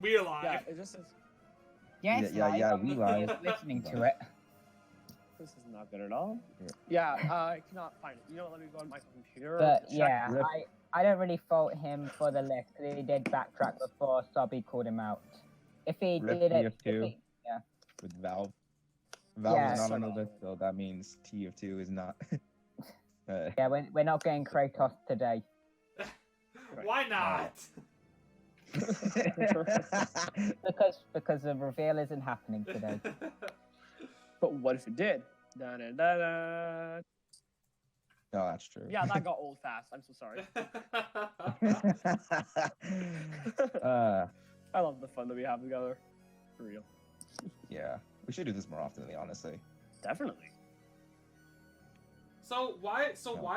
We alive. Yeah, it just says Yes, Yeah, we live. listening to it. this is not good at all. Yeah, I cannot find it. You know, let me go on my computer. But check. yeah, I don't really fault him for the list because he did backtrack before Sobby called him out. If he Rip did it, TF2 yeah. with Valve. Valve Yeah, is not so on the no. list, so that means TF2 is not. Yeah, we're not getting Kratos today. Why not? Because the reveal isn't happening today. But what if it did? Da, da, da, da. No, that's true. Yeah, that got old fast. I'm so sorry. I love the fun that we have together. For real. Yeah, we should do this more often, honestly. Definitely. So why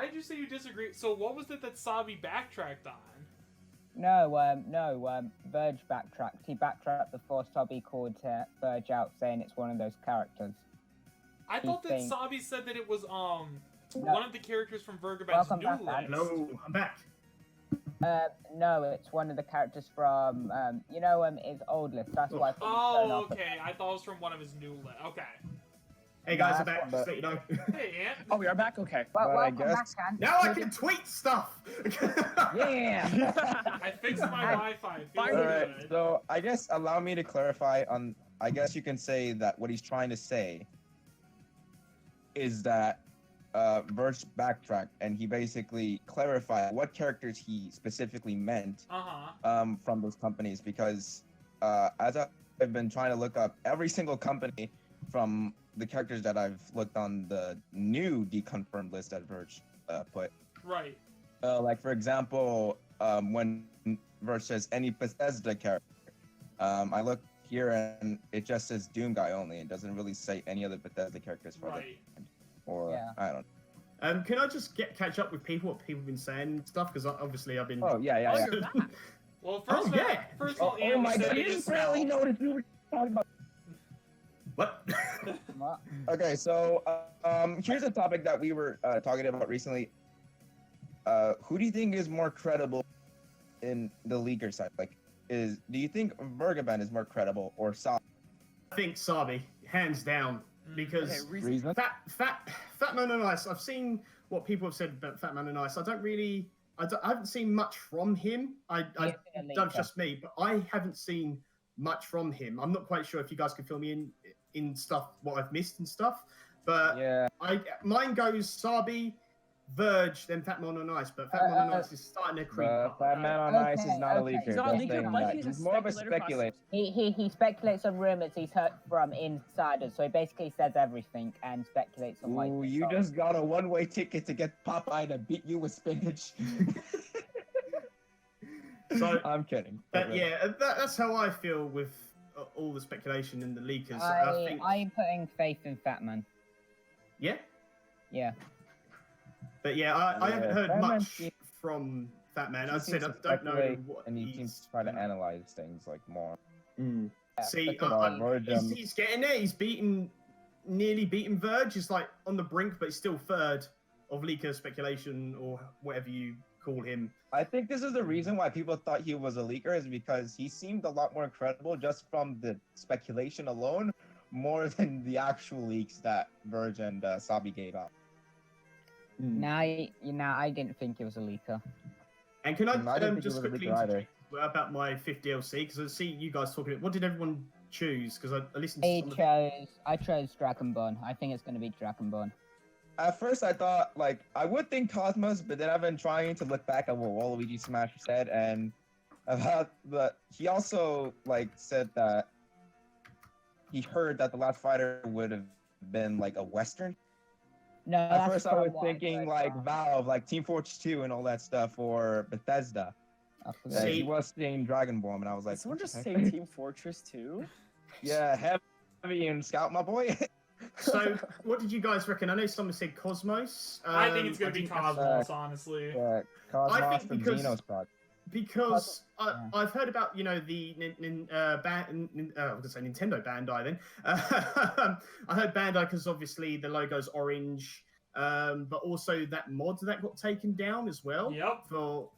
did you say you disagree? So what was it that Sabi backtracked on? No, Verge backtracked. He backtracked before Sobby called Verge out, saying it's one of those characters. I thought that thinks- Sabi said that it was one of the characters from Vergaben's Welcome new back, list. Alex. Hello, I'm back. No, it's one of the characters from his old list. That's why. I thought he was Oh, thrown off. okay. I thought it was from one of his new list. Okay. Hey guys, Nah, I'm back. Just so you know. Hey, Ant. Oh, we are back? Okay. Well, But I welcome guess- back, Ant. Now I can tweet stuff. Yeah. I fixed my Wi-Fi. Feels Finally. Alright, good. so I guess allow me to clarify on. I guess you can say that what he's trying to say is that Verge backtracked and he basically clarified what characters he specifically meant from those companies because as I've been trying to look up every single company from the characters that I've looked on the new deconfirmed list that Verge put. Right. Like for example, when Verge says any Bethesda character, I look here and it just says Doom Guy only. It doesn't really say any other Bethesda characters for Right. or Yeah. I don't know. Can I just catch up with people, what people have been saying and stuff? Because obviously I've been. Oh yeah. You're back. Well, first of all, yeah. first of all, Oh Ant my said god! he You didn't just barely smell. noticed we were talking about. What? What? Okay, so here's a topic that we were talking about recently. Who do you think is more credible in the leaker side? Like, do you think Vergaben is more credible or Sabi? I think Sabi, hands down, because Okay, Reason? Fat Man and Ice. I've seen what people have said about Fat Man and Ice. I haven't seen much from him. That's just me, but I haven't seen much from him. I'm not quite sure if you guys can fill me in stuff what I've missed and stuff. But Yeah. mine goes Sabi, Verge, then Fat Man on Ice. But Fat Man on Ice is starting to creep up. Fat Man on Ice is not a Okay. leaker. He's not a just leaker, saying but that. he's a more of a speculator speculator. He speculates on rumors he's heard from insiders, so he basically says everything and speculates on what Ooh, he you thinks. just got a one-way ticket to get Popeye to beat you with spinach. So, I'm kidding. but yeah, that's how I feel with all the speculation and the leakers. I think, I'm putting faith in Fat Man. yeah. Yeah. But yeah, I haven't heard Fat Man much seems- from Fat Man. he I said seems I to don't know speculate, what and he seems to try to analyze things like more. Mm. Yeah, See, because Verge, he's getting there. He's nearly beaten Verge. He's like on the brink, but he's still third of leaker speculation or whatever you call him. I think this is the reason why people thought he was a leaker is because he seemed a lot more credible just from the speculation alone, more than the actual leaks that Verge and Sabi gave out. I didn't think he was a leaker. And can I didn't I think he just was a quickly leaker either. about my fifth DLC? Because I see you guys talking about what did everyone choose? Because I listened to some of the... I chose Dragonborn. I think it's going to be Dragonborn. At first, I thought, like, I would think Cosmos, but then I've been trying to look back at what Waluigi Smash said, and about he also, like, said that he heard that the last fighter would have been, like, a Western. No, At that's first, I from was what thinking, read like, from- Valve, like, Team Fortress 2 and all that stuff, or Bethesda. I forgot. And See- he was saying Dragonborn, and I was like, Did someone just what say the heck? Team Fortress 2? Yeah, heavy and Scout, my boy. So, what did you guys reckon? I know someone said Cosmos. I think it's gonna be didn't have- Cosmos, honestly. Yeah, Cosmos think from because- Xenosaga. Because Yeah. I've heard about, the I was going to say Nintendo Bandai then. I heard Bandai because obviously the logo's orange, but also that mod that got taken down as well. Yep. For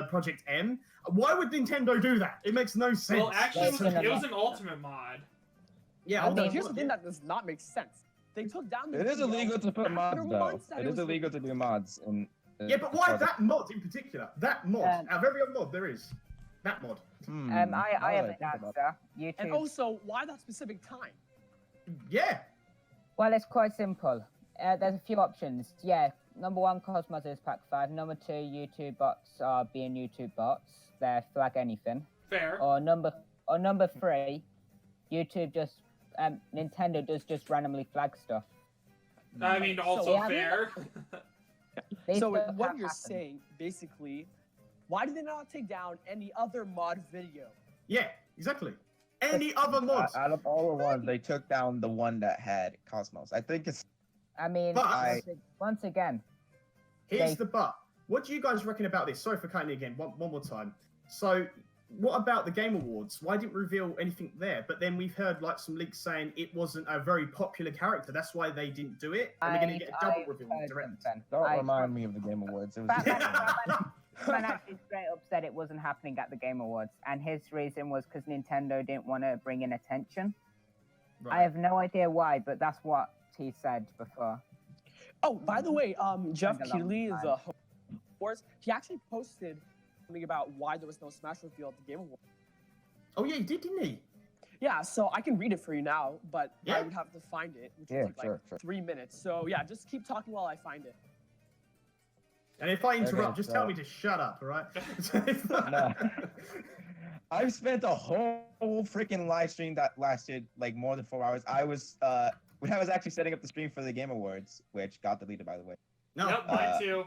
Project M. Why would Nintendo do that? It makes no sense. Well, actually, That's it was an ultimate mod. yeah, I hold on, mean, Here's the thing that does not make sense. They took down the It is video illegal to put mods, after though. months that It is was illegal to do mods. yeah, but why that mod in particular? That mod. Out of every other mod there is, that mod. I have an answer. YouTube. And also, why that specific time? Yeah. Well, it's quite simple. There's a few options. Yeah, number one, Cosmos is Pack 5. Number two, YouTube bots are being YouTube bots. They flag anything. Fair. Or number three, YouTube just Nintendo does just randomly flag stuff. I mean, also yeah, fair. These So stuff what have you're happened. saying, basically, why did they not take down any other mod video? Yeah, exactly. Any other mods? Out of all the ones, they took down the one that had Cosmos. I think it's. I mean, But- once again, Here's they- the but. What do you guys reckon about this? Sorry for cutting you again. One more time. So, what about the Game Awards? Why didn't reveal anything there? But then we've heard like some leaks saying it wasn't a very popular character. That's why they didn't do it. And we're going to get a double reveal heard direct. something. Don't I- remind me of the Game Awards. It was. Man actually straight up said it wasn't happening at the Game Awards, and his reason was because Nintendo didn't want to bring in attention. I have no idea why, but that's what he said before. Oh, by the way, Jeff Been a long Keighley is time. a host. Of course, he actually posted something about why there was no Smash reveal at the Game Awards. Oh yeah, he did, didn't he? Yeah, so I can read it for you now, but Yeah. I would have to find it, which Yeah, would take like sure. 3 minutes. So yeah, just keep talking while I find it. And if I interrupt, Okay, just so- tell me to shut up, all right? No. I've spent a whole freaking live stream that lasted like more than 4 hours. I was actually setting up the stream for the Game Awards, which got deleted, by the way. No, Yep, mine too.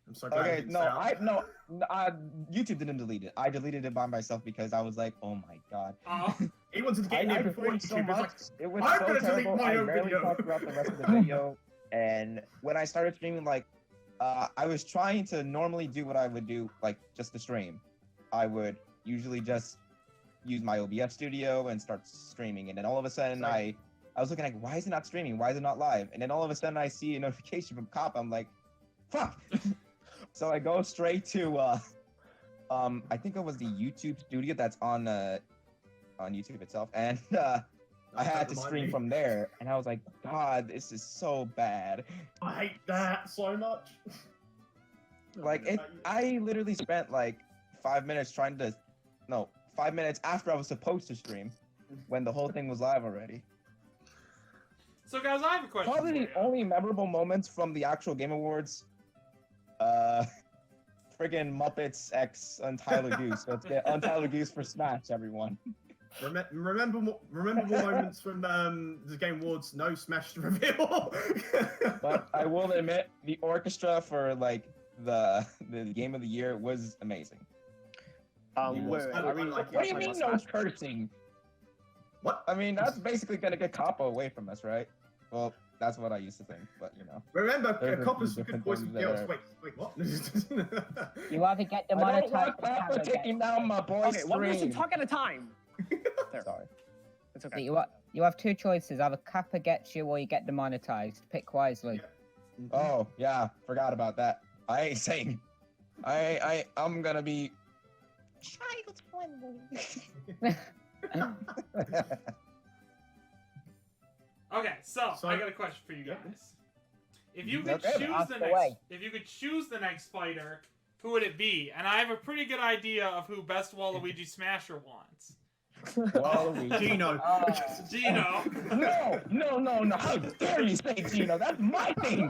I'm so glad. Okay, you didn't no, say that. YouTube didn't delete it. I deleted it by myself because I was like, oh my god. Oh. He wanted to get in there before played so YouTube. It was much. like, It was I'm so gonna delete terrible. my I own barely video. talked about the rest of the video. And when I started streaming, like, I was trying to normally do what I would do, like, just to stream. I would usually just use my OBS studio and start streaming. And then all of a sudden, Same. I was looking like, why is it not streaming? Why is it not live? And then all of a sudden, I see a notification from Cop. I'm like, fuck. So I go straight to, I think it was the YouTube studio that's on YouTube itself. And I had to Remind stream me. from there. And I was like, God, this is so bad. I hate that so much. Like, I literally spent like 5 minutes trying to, no, 5 minutes after I was supposed to stream when the whole thing was live already. So, guys, I have a question. Probably for the you. only memorable moments from the actual Game Awards, friggin' Muppets X Untitled Goose. Let's get Untitled Goose for Smash, everyone. Remember more moments from the Game Awards. No Smash reveal. But I will admit, the orchestra for like the Game of the Year was amazing. Wait, I are we like it. What do you talking mean about no Smash? cursing? What? I mean, that's basically gonna get Kappa away from us, right? Well, that's what I used to think, but you know. Remember, There's a coppers few for good different boys things and girls. there. Wait, what? You either get I don't demonetized want or Kappa Kappa taking gets- down my boy's Okay, one person stream. talk at a time. There, Sorry. it's So okay. you have two choices: either Kappa gets you or you get demonetized. Pick wisely. Oh yeah, forgot about that. I ain't saying. I'm gonna be child friendly. Okay, so So- I got a question for you Yeah. guys. If you could Okay, choose ask the away. next, if you could choose the next fighter, who would it be? And I have a pretty good idea of who best Waluigi Smasher wants. Waluigi. Gino. Oh. Gino. No! How dare you say Gino? That's my thing.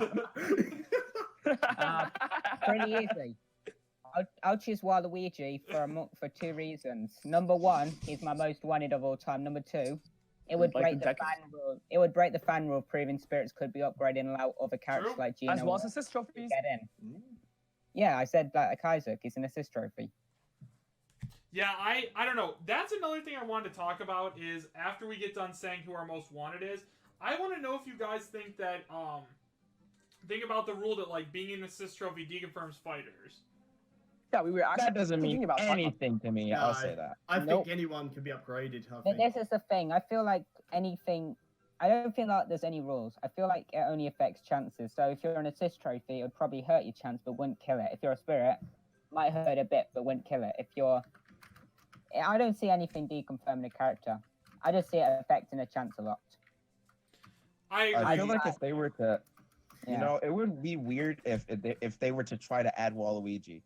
Pretty easy. I'll choose Waluigi for two reasons. Number one, he's my most wanted of all time. Number two, it would Like break the the deck- fan rule. It would break the fan rule, proving spirits could be upgraded and allow other characters True. like Gino As well as to assist trophies. get in. Yeah, I said like Isaac, he's an assist trophy. Yeah, I don't know. That's another thing I wanted to talk about is after we get done saying who our most wanted is, I want to know if you guys think that think about the rule that like being an assist trophy deconfirms fighters. Yeah, we were actually That doesn't thinking mean about talking about- anything to me. No, I'll say that. I Nope. think anyone can be upgraded. I But think. this is the thing. I feel like anything. I don't feel like there's any rules. I feel like it only affects chances. So if you're an assist trophy, it would probably hurt your chance, but wouldn't kill it. If you're a spirit, might hurt a bit, but wouldn't kill it. If you're, I don't see anything deconfirming a character. I just see it affecting a chance a lot. I feel like if they were to, Yeah. you know, it would be weird if they were to try to add Waluigi.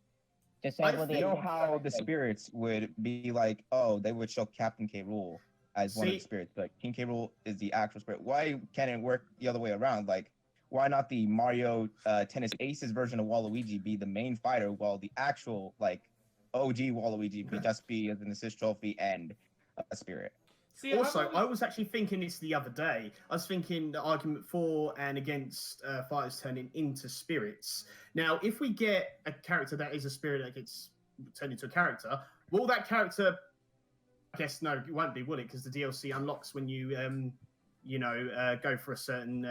Disable the You know how the spirits would be like, oh, they would show Captain K. Rool as one of the spirits. Like King K. Rool is the actual spirit. Why can't it work the other way around? Like, why not the Mario Tennis Aces version of Waluigi be the main fighter, while the actual like OG Waluigi would just be as an assist trophy and a spirit? See, Also, I was actually thinking this the other day. I was thinking the argument for and against fighters turning into spirits. Now, if we get a character that is a spirit that gets turned into a character, will that character? I guess no, it won't be, will it? Because the DLC unlocks when you, go for a certain,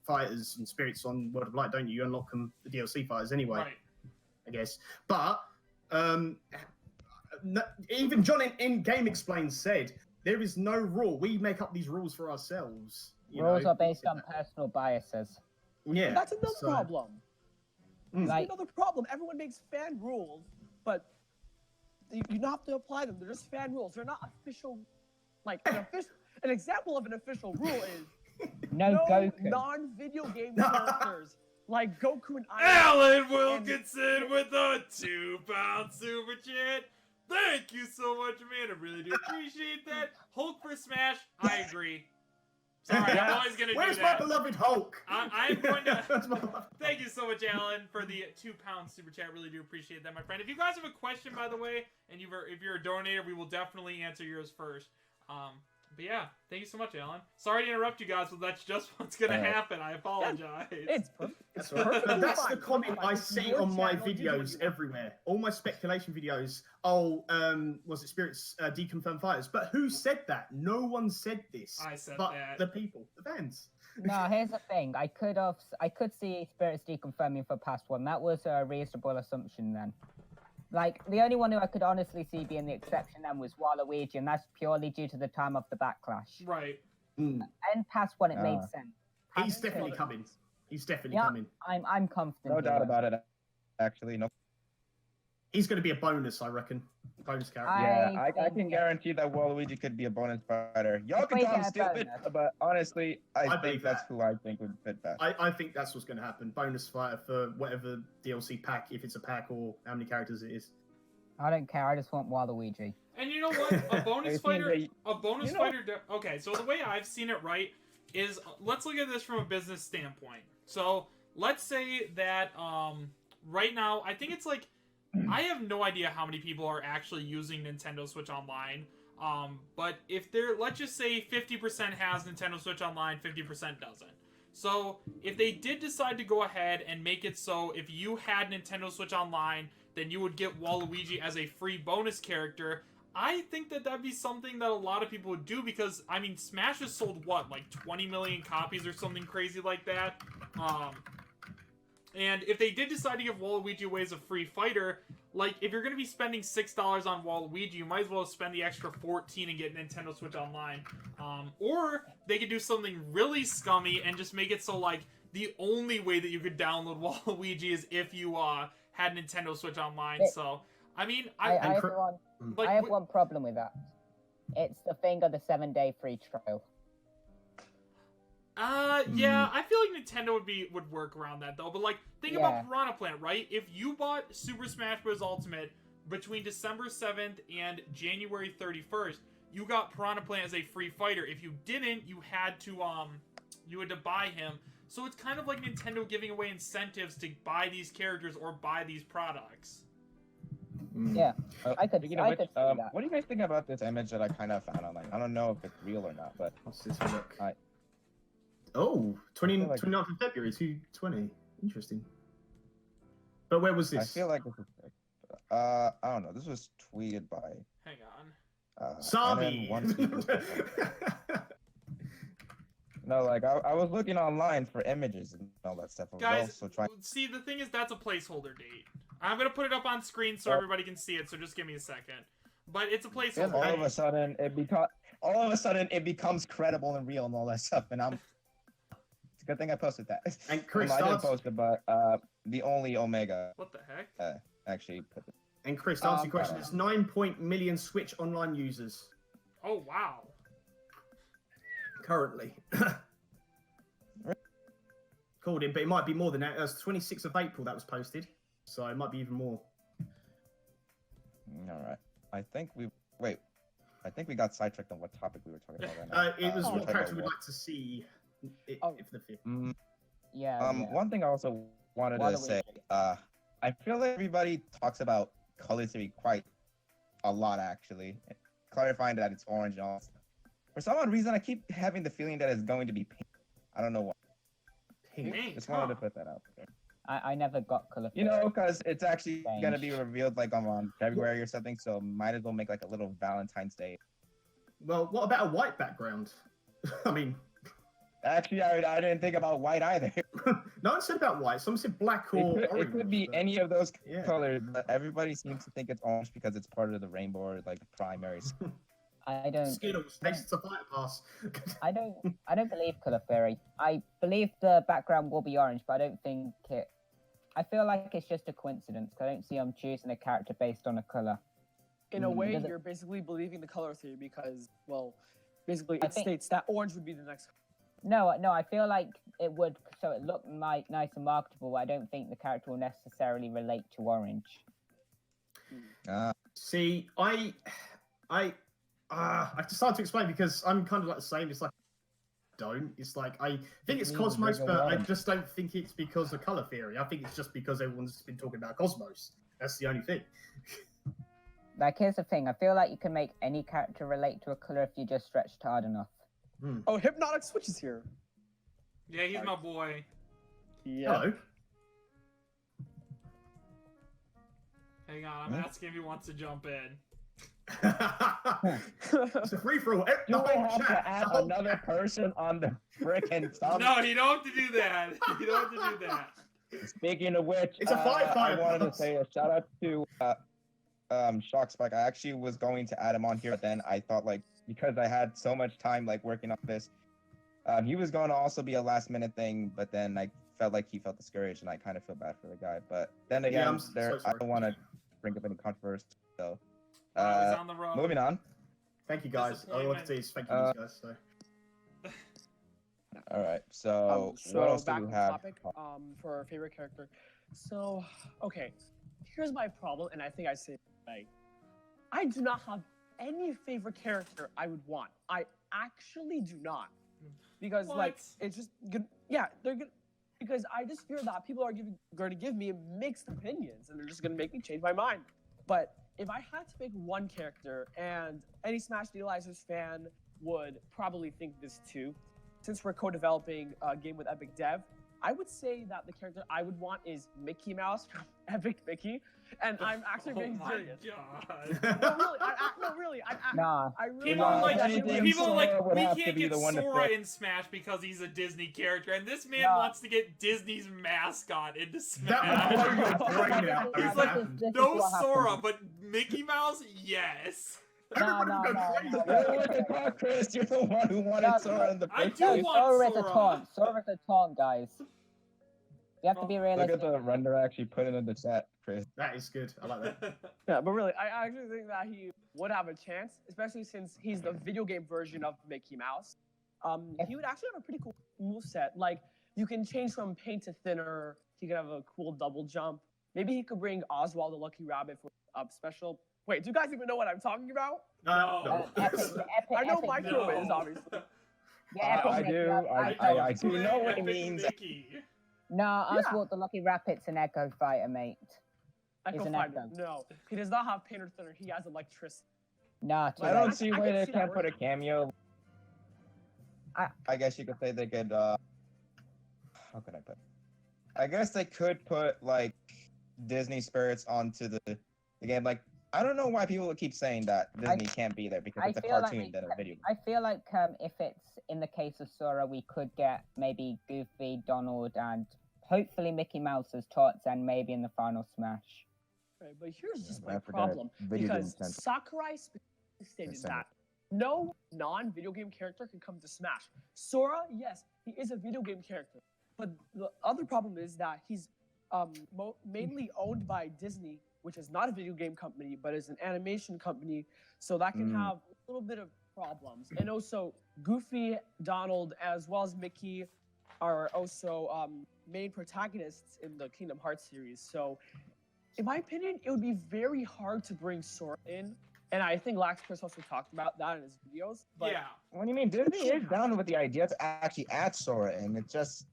fighters and spirits on World of Light, don't you? You unlock them, the DLC fighters anyway. Right. I guess, but even John in Game Explained said. There is no rule. We make up these rules for ourselves. Rules are based on personal biases. Yeah. That's another problem. Like- That's another problem. Everyone makes fan rules, but you don't have to apply them. They're just fan rules. They're not official. Like an example of an official rule is No Goku. non-video game characters like Goku and Alan Wilkinson with a £2 super chat. Thank you so much, man. I really do appreciate that. Hulk for Smash, I agree. Sorry, I'm always going to do that. Where's my beloved Hulk? I'm going to... Thank you so much, Alan, for the £2 super chat. Really do appreciate that, my friend. If you guys have a question, by the way, and if you're a donator, we will definitely answer yours first. But yeah, thank you so much, Alan. Sorry to interrupt you guys, but that's just what's going to happen. I apologize. It's perfect. That's the comment I see on my videos everywhere. All my speculation videos. Oh, was it spirits deconfirmed fighters? But who said that? No one said this. I said but that. the people, the fans. No, here's the thing. I could see spirits deconfirming for past one. That was a reasonable assumption then. Like, the only one who I could honestly see being the exception then was Waluigi, and that's purely due to the time of the backlash. Right. And past one, it made sense. He's definitely coming. He's definitely coming. I'm confident. No doubt about it. Actually, no. He's going to be a bonus, I reckon. Bonus character. Yeah, I can guarantee that Waluigi could be a bonus fighter. Y'all can call him stupid, but honestly, I think that's who I think would fit best. I think that's what's going to happen. Bonus fighter for whatever DLC pack, if it's a pack or how many characters it is. I don't care. I just want Waluigi. And you know what? A bonus fighter. Okay, so the way I've seen it, right, is let's look at this from a business standpoint. So let's say that right now, I think it's like. I have no idea how many people are actually using Nintendo Switch Online, but if they're, let's just say 50% has Nintendo Switch Online, 50% doesn't. So if they did decide to go ahead and make it so if you had Nintendo Switch Online, then you would get Waluigi as a free bonus character, I think that that'd be something that a lot of people would do because, I mean, Smash has sold, what, like 20 million copies or something crazy like that? And if they did decide to give Waluigi away as a free fighter, like, if you're going to be spending $6 on Waluigi, you might as well spend the extra $14 and get Nintendo Switch Online. Or they could do something really scummy and just make it so, like, the only way that you could download Waluigi is if you had Nintendo Switch Online. So, I mean, I have one problem with that. It's the thing of the 7-day free trial. Yeah, I feel like Nintendo would work around that though. But like, think about Piranha Plant, right? If you bought Super Smash Bros. Ultimate between December 7th and January 31st, you got Piranha Plant as a free fighter. If you didn't, you had to buy him. So it's kind of like Nintendo giving away incentives to buy these characters or buy these products. Yeah, I could see that. What do you guys think about this image that I kind of found online? I don't know if it's real or not, but what's this look? 29th of February 2020. Interesting. But where was this? I feel like this is I don't know. This was tweeted by. Hang on. Sami. No, like I was looking online for images and all that stuff. Guys, see, the thing is that's a placeholder date. I'm gonna put it up on screen so everybody can see it. So just give me a second. But it's a placeholder. All of a sudden it becomes credible and real and all that stuff, and I'm. It's a good thing I posted that. And Chris, I did post it, but the only Omega. What the heck? actually put this. And Chris, to answer your question, uh, there's 9 million Switch online users Oh wow. currently. Called in, but it might be more than that. It was 26th of April that was posted, so it might be even more. All right. I think we got sidetracked on what topic we were talking about right now. It was we're what talking character about we'd like to see if the fifth. Yeah. One thing I also wanted to say, I feel like everybody talks about color theory quite a lot, actually, clarifying that it's orange and all. For some odd reason, I keep having the feeling that it's going to be pink. I don't know why. Pink, Just wanted to put that out there. I never got color. You know, because it's actually Strange. gonna be revealed like on February or something, so might as well make like a little Valentine's Day. Well, what about a white background? I mean, Actually, I didn't think about white either. no one said about white. Someone said black or It orange. could be but- any of those Yeah. colors, but everybody seems to think it's orange because it's part of the rainbow or like the primaries. I don't. Skittles, tastes of fighter pass. I don't believe color theory. I believe the background will be orange, but I don't think it. I feel like it's just a coincidence. 'Cause I don't see them choosing a character based on a color. In a way, Does it- you're basically believing the color theory because, well, basically I it think- states that orange would be the next. No, I feel like it would, so it looked nice and marketable. I don't think the character will necessarily relate to orange. See, I just hard to explain because I'm kind of like the same. It's like It's like I think it's It means Cosmos, bring but I along. just don't think it's because of color theory. I think it's just because everyone's been talking about Cosmos. That's the only thing. Like, here's the thing. I feel like you can make any character relate to a color if you just stretched hard enough. Oh, Hypnotic Switch is here. Yeah, he's my boy. Yeah. Hello. Hang on, I'm asking if he wants to jump in. It's a free for all. Do I have to add another person on the frickin' sub? No, you don't have to do that. You don't have to do that. Speaking of which, It's a five I wanted to plus. say a shout out to Shock Spike. I actually was going to add him on here, but then I thought like because I had so much time like working on this, he was going to also be a last minute thing, but then I felt like he felt discouraged, and I kind of feel bad for the guy. But then again, I'm so I sorry. don't want to bring up any controversy. So He's on the road. moving on. Thank you guys. All I wanted to say is thank you guys. So. All right. So, So what else do back we on have? topic for our favorite character. So okay, here's my problem, and I think I say like I do not have any favorite character I would want. I actually do not, because like What? it's just good. Yeah, they're good. Because I just fear that people are going to give me mixed opinions, and they're just going to make me change my mind. But if I had to pick one character, and any Smash Legalizers fan would probably think this too, since we're co-developing a game with Epic Dev, I would say that the character I would want is Mickey Mouse from Epic Mickey, and I'm actually being serious. God. No, really, Nah. I really People Yeah, like anything people Sora like would we have to can't be get the one to Sora fit. in Smash because he's a Disney character, and this man No. wants to get Disney's mascot into That Smash. would blow your brain out. He's if like, that happened. This is No what Sora, happens. but Mickey Mouse, yes. Everybody would go crazy. What the fuck, Chris? You're the one who wanted No, Sora in the I picture. do No, want Sora is a Sora. taunt. Sora is a taunt, guys. You have to be Look realistic. at the render I actually put it in the chat, Chris. That is good. I like that. Yeah, but really, I actually think that he would have a chance, especially since he's the video game version of Mickey Mouse. He would actually have a pretty cool moveset. Like, you can change from paint to thinner. He could have a cool double jump. Maybe he could bring Oswald the Lucky Rabbit for up special. Wait, do you guys even know what I'm talking about? No. Epic, I know Epic Micro no. is, obviously. Yeah, I Epic do. Mickey, I do play know what it Epic means. Mickey. No, Yeah. Oswald the Lucky Rabbit's an Echo Fighter, mate. Echo He's an Fighter. Echo. No, he does not have paint or thinner. He has electricity. Nah, too I Like, don't late. see I why can they see can't that put a working. cameo. I- I guess you could say they could. How could I put? I guess they could put like Disney spirits onto the game. Like I don't know why people keep saying that Disney can't be there because I it's a feel like cartoon we than a could- video. I feel like if it's in the case of Sora, we could get maybe Goofy, Donald, and hopefully Mickey Mouse as tots, and maybe in the final Smash. Right, but here's just I my forgot problem. video game Because sense. Sakurai specifically stated Sense. that no non-video game character can come to Smash. Sora, yes, he is a video game character, but the other problem is that he's mainly owned by Disney, which is not a video game company, but is an animation company. So that can have a little bit of problems. And also, Goofy, Donald, as well as Mickey are also main protagonists in the Kingdom Hearts series. So, in my opinion, it would be very hard to bring Sora in. And I think LaxChris also talked about that in his videos. But yeah. What do you mean? Disney is down with the idea to actually add Sora, and it just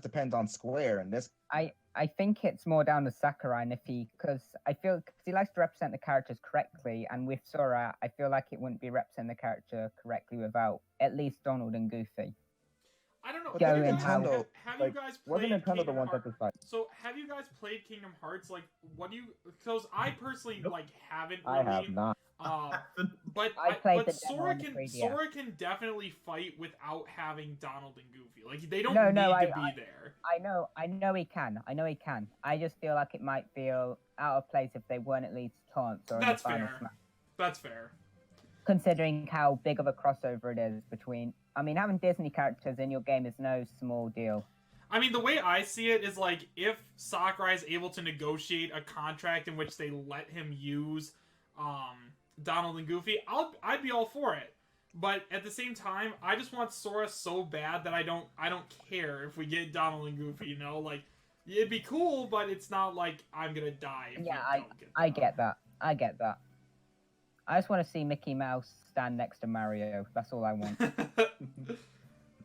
depends on Square. And this, I think it's more down to Sakurai, and because I feel because he likes to represent the characters correctly, and with Sora, I feel like it wouldn't be representing the character correctly without at least Donald and Goofy. I don't know. Go Have you in guys, how- have you guys played wasn't Nintendo the Kingdom one Hearts? that decided? So have you guys played Kingdom Hearts? Like, what do you? Because I personally Nope. like haven't. I Really, have not. But I played the demo Sora on the can 3DS. Sora can definitely fight without having Donald and Goofy. Like they don't No, need no, to be there. I know he can. I just feel like it might feel out of place if they weren't at least taunts or in the That's final fair. smash. That's fair. Considering how big of a crossover it is between, I mean, having Disney characters in your game is no small deal. I mean, the way I see it is like if Sakurai is able to negotiate a contract in which they let him use Donald and Goofy, I'd be all for it. But at the same time, I just want Sora so bad that I don't care if we get Donald and Goofy. You know, like it'd be cool, but it's not like I'm gonna die. If Yeah, we don't get I get that. I just want to see Mickey Mouse stand next to Mario. That's all I want.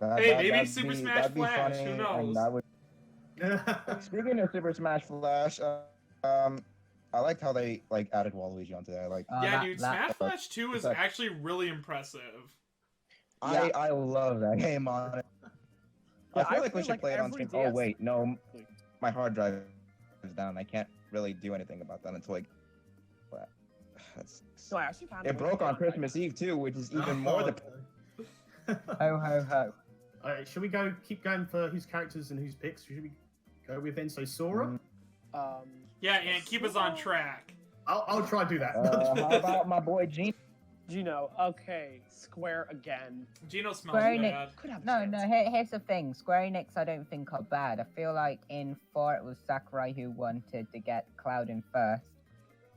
Hey, maybe that'd Super be- Smash that'd be Flash, funny, who and knows? that would- Speaking of Super Smash Flash, I liked how they like added Waluigi onto there. Like, Yeah, dude, Smash Flash 2 is that- actually really impressive. I love that game on it. Yeah, I feel I like we feel should like play it on every stream. Oh DS wait, no, my hard drive is down. I can't really do anything about that until like. But that's. no, I actually found It broke on Christmas Eve too, which is even more the. Ho ho ho. Alright, should we keep going for whose characters and whose picks? Should we go with then? So Sora? Yeah, and keep us on track. I'll try to do that. How about my boy Gene? Gino, okay, Square again. Gino smells Square Enix- bad. Could have a No, chance. here's the thing. Square Enix I don't think are bad. I feel like in 4 it was Sakurai who wanted to get Cloud in first.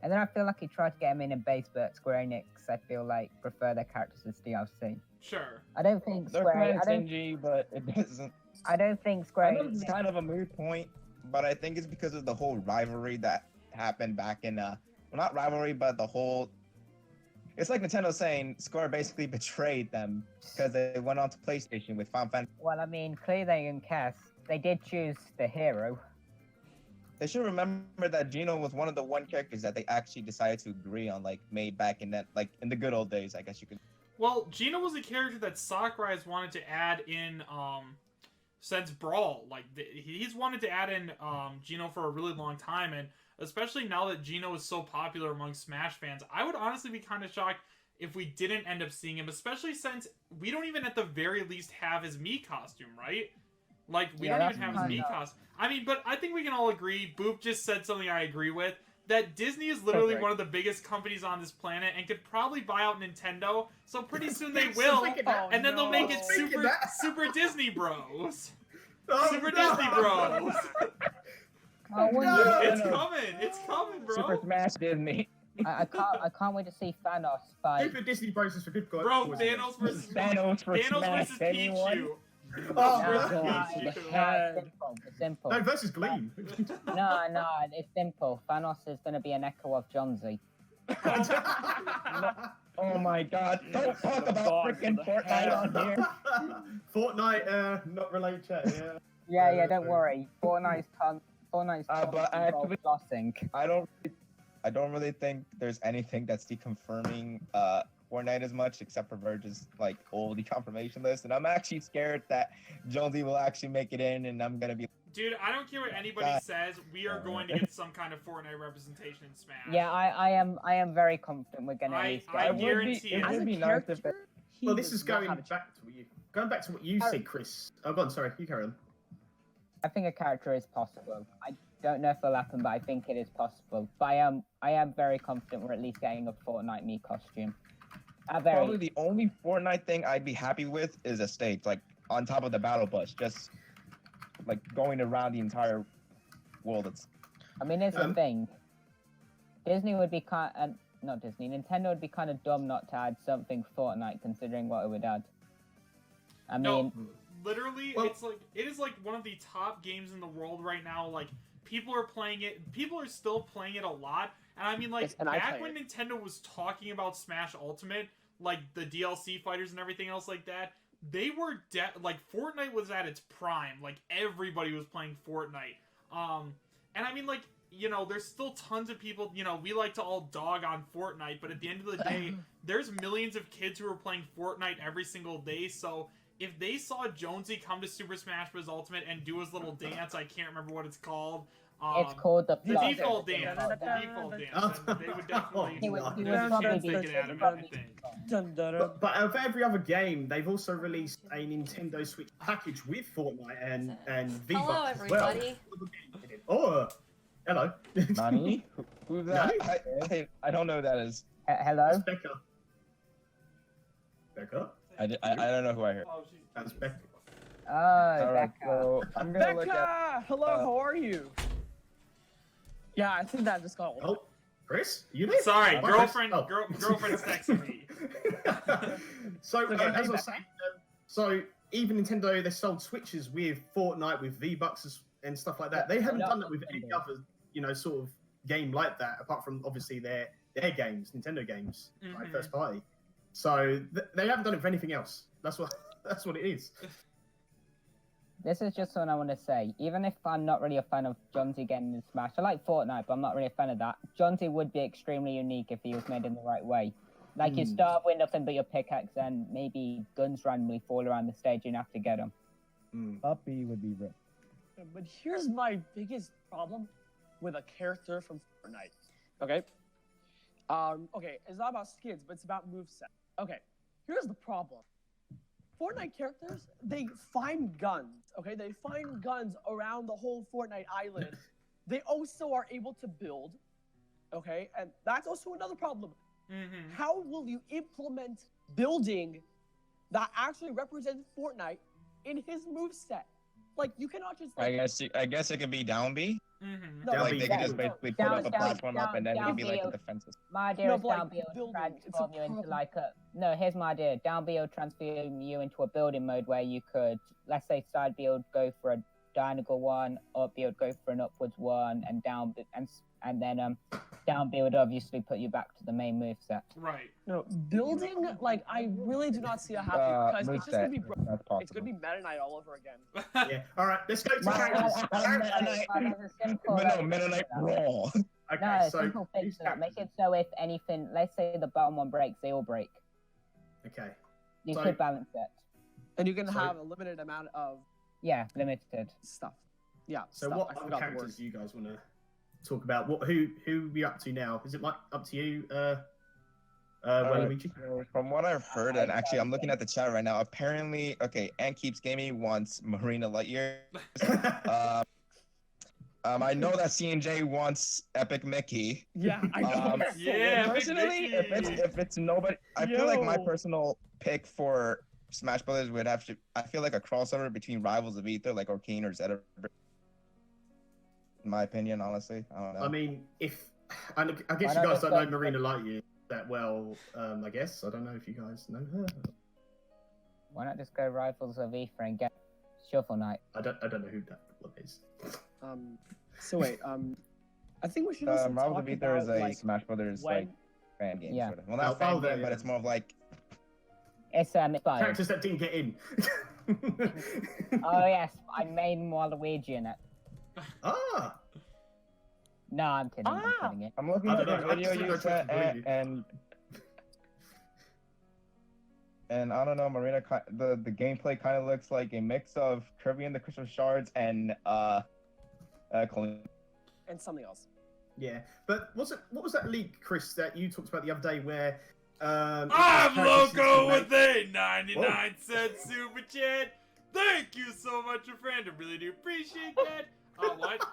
And then I feel like he tried to get him in base, but Square Enix I feel like prefer their characters as DLC. Sure. I don't think They're Square kind of I don't, stingy, but it doesn't. I don't think I Square know it's Enix kind of a moot point, but I think it's because of the whole rivalry that happened back in well, not rivalry, but the whole. It's like Nintendo saying Square basically betrayed them because they went on to PlayStation with Final Fantasy. Well, I mean, clearly they didn't care. They did choose the hero. They should remember that Gino was one of the one characters that they actually decided to agree on, like made back in that, like in the good old days, I guess you could. Well, Gino was a character that Sakurai has wanted to add in since Brawl. Like he's wanted to add in Gino for a really long time, and especially now that Gino is so popular among Smash fans, I would honestly be kind of shocked if we didn't end up seeing him, especially since we don't even at the very least have his Mii costume, right? Like, we don't even have his Mii costume. I mean, but I think we can all agree, Boop just said something I agree with, that Disney is literally one of the biggest companies on this planet and could probably buy out Nintendo, so pretty soon they will, and then they'll make it Super Disney Bros. Super Disney Bros. It's coming! It's coming, bro! Super Smash Disney. I can't wait to see Thanos fight. Super Disney Bros is for good guys. Bro, Thanos versus Smash, anyone? Pichu. Oh, It's simple. No, versus Gleam. No, it's simple. Thanos is going to be an echo of Johnsy. Oh my god, don't talk about freaking Fortnite on here. Fortnite, not related chat, Yeah, don't worry. Fortnite's but actually- flossing. I don't really think there's anything that's deconfirming Fortnite as much, except for Verge's like old deconfirmation list, and I'm actually scared that Jonesy will actually make it in, and I'm gonna be. Dude, I don't care what anybody says. We are going to get some kind of Fortnite representation in Smash. Yeah, I am very confident we're gonna at least get. I guarantee it it. would be nice if. Well, this is going back to what you said, Chris. Oh, go on. Sorry, you carry on. I think a character is possible. I don't know if it'll happen, but I think it is possible. But I am very confident we're at least getting a Fortnite Mii costume. Probably the only Fortnite thing I'd be happy with is a stage, like on top of the battle bus, just like going around the entire world. I mean, here's the thing. Disney would be not Disney. Nintendo would be kind of dumb not to add something for Fortnite, considering what it would add. I mean, literally, it is like one of the top games in the world right now. Like, people are playing it. People are still playing it a lot. And I mean, like, back when Nintendo was talking about Smash Ultimate, like the DLC fighters and everything else like that, they were like Fortnite was at its prime. Like, everybody was playing Fortnite. And I mean, like, you know, there's still tons of people, you know, we like to all dog on Fortnite, but at the end of the day, there's millions of kids who are playing Fortnite every single day. So if they saw Jonesy come to Super Smash Bros. Ultimate and do his little dance, I can't remember what it's called. It's called the default dance. The default dance. And they would definitely he would chance they could add him, I think. But of every other game, they've also released a Nintendo Switch package with Fortnite and V-Bucks as well. Hello, everybody. Oh, hello. Nani? Who's that? I don't know who that is. Hello? That's Becca. Becca? I don't know who I heard. That's Becca. Oh, Alright, Becca. so I'm gonna look at. Becca! Hello, how are you? Yeah, I think that just got old. Oh, Chris? You there? Sorry, Oh, girlfriend. Chris? Girlfriend's texting me. So, Okay, as I hey, was saying, so even Nintendo, they sold Switches with Fortnite, with V-Bucks and stuff like that. They haven't done that with any other, you know, sort of game like that, apart from obviously their games, Nintendo games, like first party. So they haven't done it for anything else. That's what it is. This is just something I want to say. Even if I'm not really a fan of Jonesy getting in Smash, I like Fortnite, but I'm not really a fan of that. Jonesy would be extremely unique if he was made in the right way. Like, you start with nothing but your pickaxe, and maybe guns randomly fall around the stage and you have to get them. Puppy would be ripped. But here's my biggest problem with a character from Fortnite. Okay? Okay, it's not about skins, but it's about moveset. Okay, here's the problem. Fortnite characters, they find guns, okay? They find guns around the whole Fortnite island. They also are able to build, okay? And that's also another problem. How will you implement building that actually represents Fortnite in his moveset? Like, you cannot just like... I guess it could be down B. No, Like, they could just basically put up a platform up and then it would be like the defenses. My idea is down B will building, transform you into like a... No, here's my idea. Down B will transform you into a building mode where you could, let's say side B would go for a diagonal one, up B would go for an upwards one, and down B, and then down B would obviously put you back to the main move set. Right. No, building, like, I really do not see a happy because it's just going to be... That's possible. It's going to be Meta Knight all over again. Yeah. All right, let's go to characters. No, Meta Knight Brawl. Okay, No, so simple fix to that. Make it so if anything, let's say the bottom one breaks, they all break. Okay. You So- could balance it. And you can So- have a limited amount of Yeah, limited. stuff. Yeah, So stuff. what I other forgot the word. characters do you guys want to talk about? Who are we up to now? Is it up to you, Waluigi? So from what I've heard, and actually I'm looking at the chat right now, apparently, okay, Ant Keeps Gaming wants Marina Lightyear. I know that CNJ wants Epic Mickey. Yeah, I know. Yeah, personally, If it's nobody, I feel like my personal pick for Smash Brothers would have to. I feel like a crossover between Rivals of Ether, like Arcane or Zeta. In my opinion, honestly, I don't know. I mean, I guess Why you not guys just don't know go- Marina Lightyear that well. I guess I don't know if you guys know her. Why not just go Rivals of Ether and get Shuffle Knight? I don't know who that one is. So wait, I think we should also Rivals talk of Ether is about, a like, Smash Brothers when- like fan game, Yeah. sort of. Well, not fan game, but it's more of like. It's five. Characters that didn't get in. Oh yes, I made Waluigi in it. Ah. No, I'm kidding. I'm kidding it. I'm looking I at don't the know, I video just don't you know sent, if it's and I don't know, Marina. The gameplay kind of looks like a mix of Kirby and the Crystal Shards and Colleen. and something else. Yeah, but what was that leak, Chris, that you talked about the other day where? I'm characters Loco used with a 99-cent super chat. Thank you so much, my friend. I really do appreciate that. What?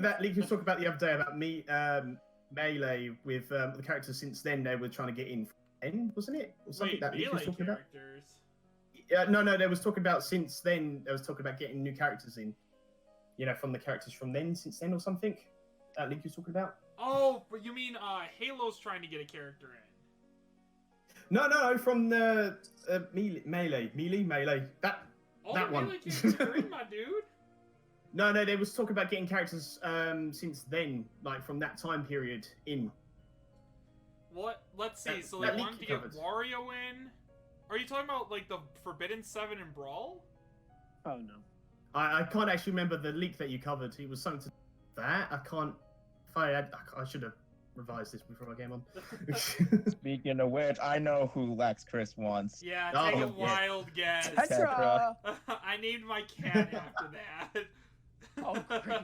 That leak you talked about the other day about Melee with the characters since then they were trying to get in. Wasn't it? Or something Wait, that leak was Melee talking about? characters. No, they was talking about since then. They was talking about getting new characters in. You know, from the characters from then, since then, or something. That leak you was talking about. Oh, but you mean Halo's trying to get a character in? No, from the Melee. That one. Melee character in, my dude. No, they was talking about getting characters since then, like from that time period in. What? Let's see. So that they leak wanted to you get covered. Wario in. Are you talking about like the Forbidden 7 and Brawl? Oh no. I can't actually remember the leak that you covered. It was something to that. I can't. If I should have revised this before I came on. Speaking of which, I know who LaxChris wants. Yeah, Oh, take a yeah. wild guess. Tetra. I named my cat after that. Oh, great.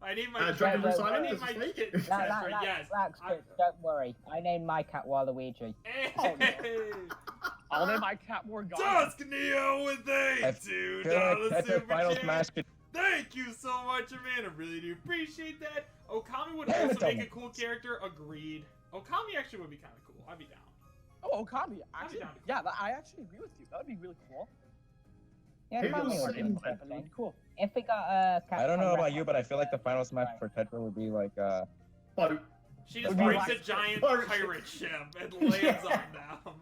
I named my Dragon cat. Ball I Island, named my does it kid say? Tetra. Yes. LaxChris, don't worry. I named my cat Waluigi. Hey. Oh, no. I'll name my cat Morgana. Dusk Neo with I $8, dude. feel like $1 Tetra super Final chat. Smash could Thank you so much, man. I really do appreciate that. Okami would Yeah, also tell make me. a cool character. Agreed. Okami actually would be kind of cool. I'd be down. Oh, Okami. Actually, down. yeah, I actually agree with you. That would be really cool. Yeah, Who Tommy was would be saying That would be interesting. cool. If we got a I don't know about you, but I feel like the final smash for Tetra would be like Boat. She just Would be brings a like- giant Pirate pirate ship and lands on them.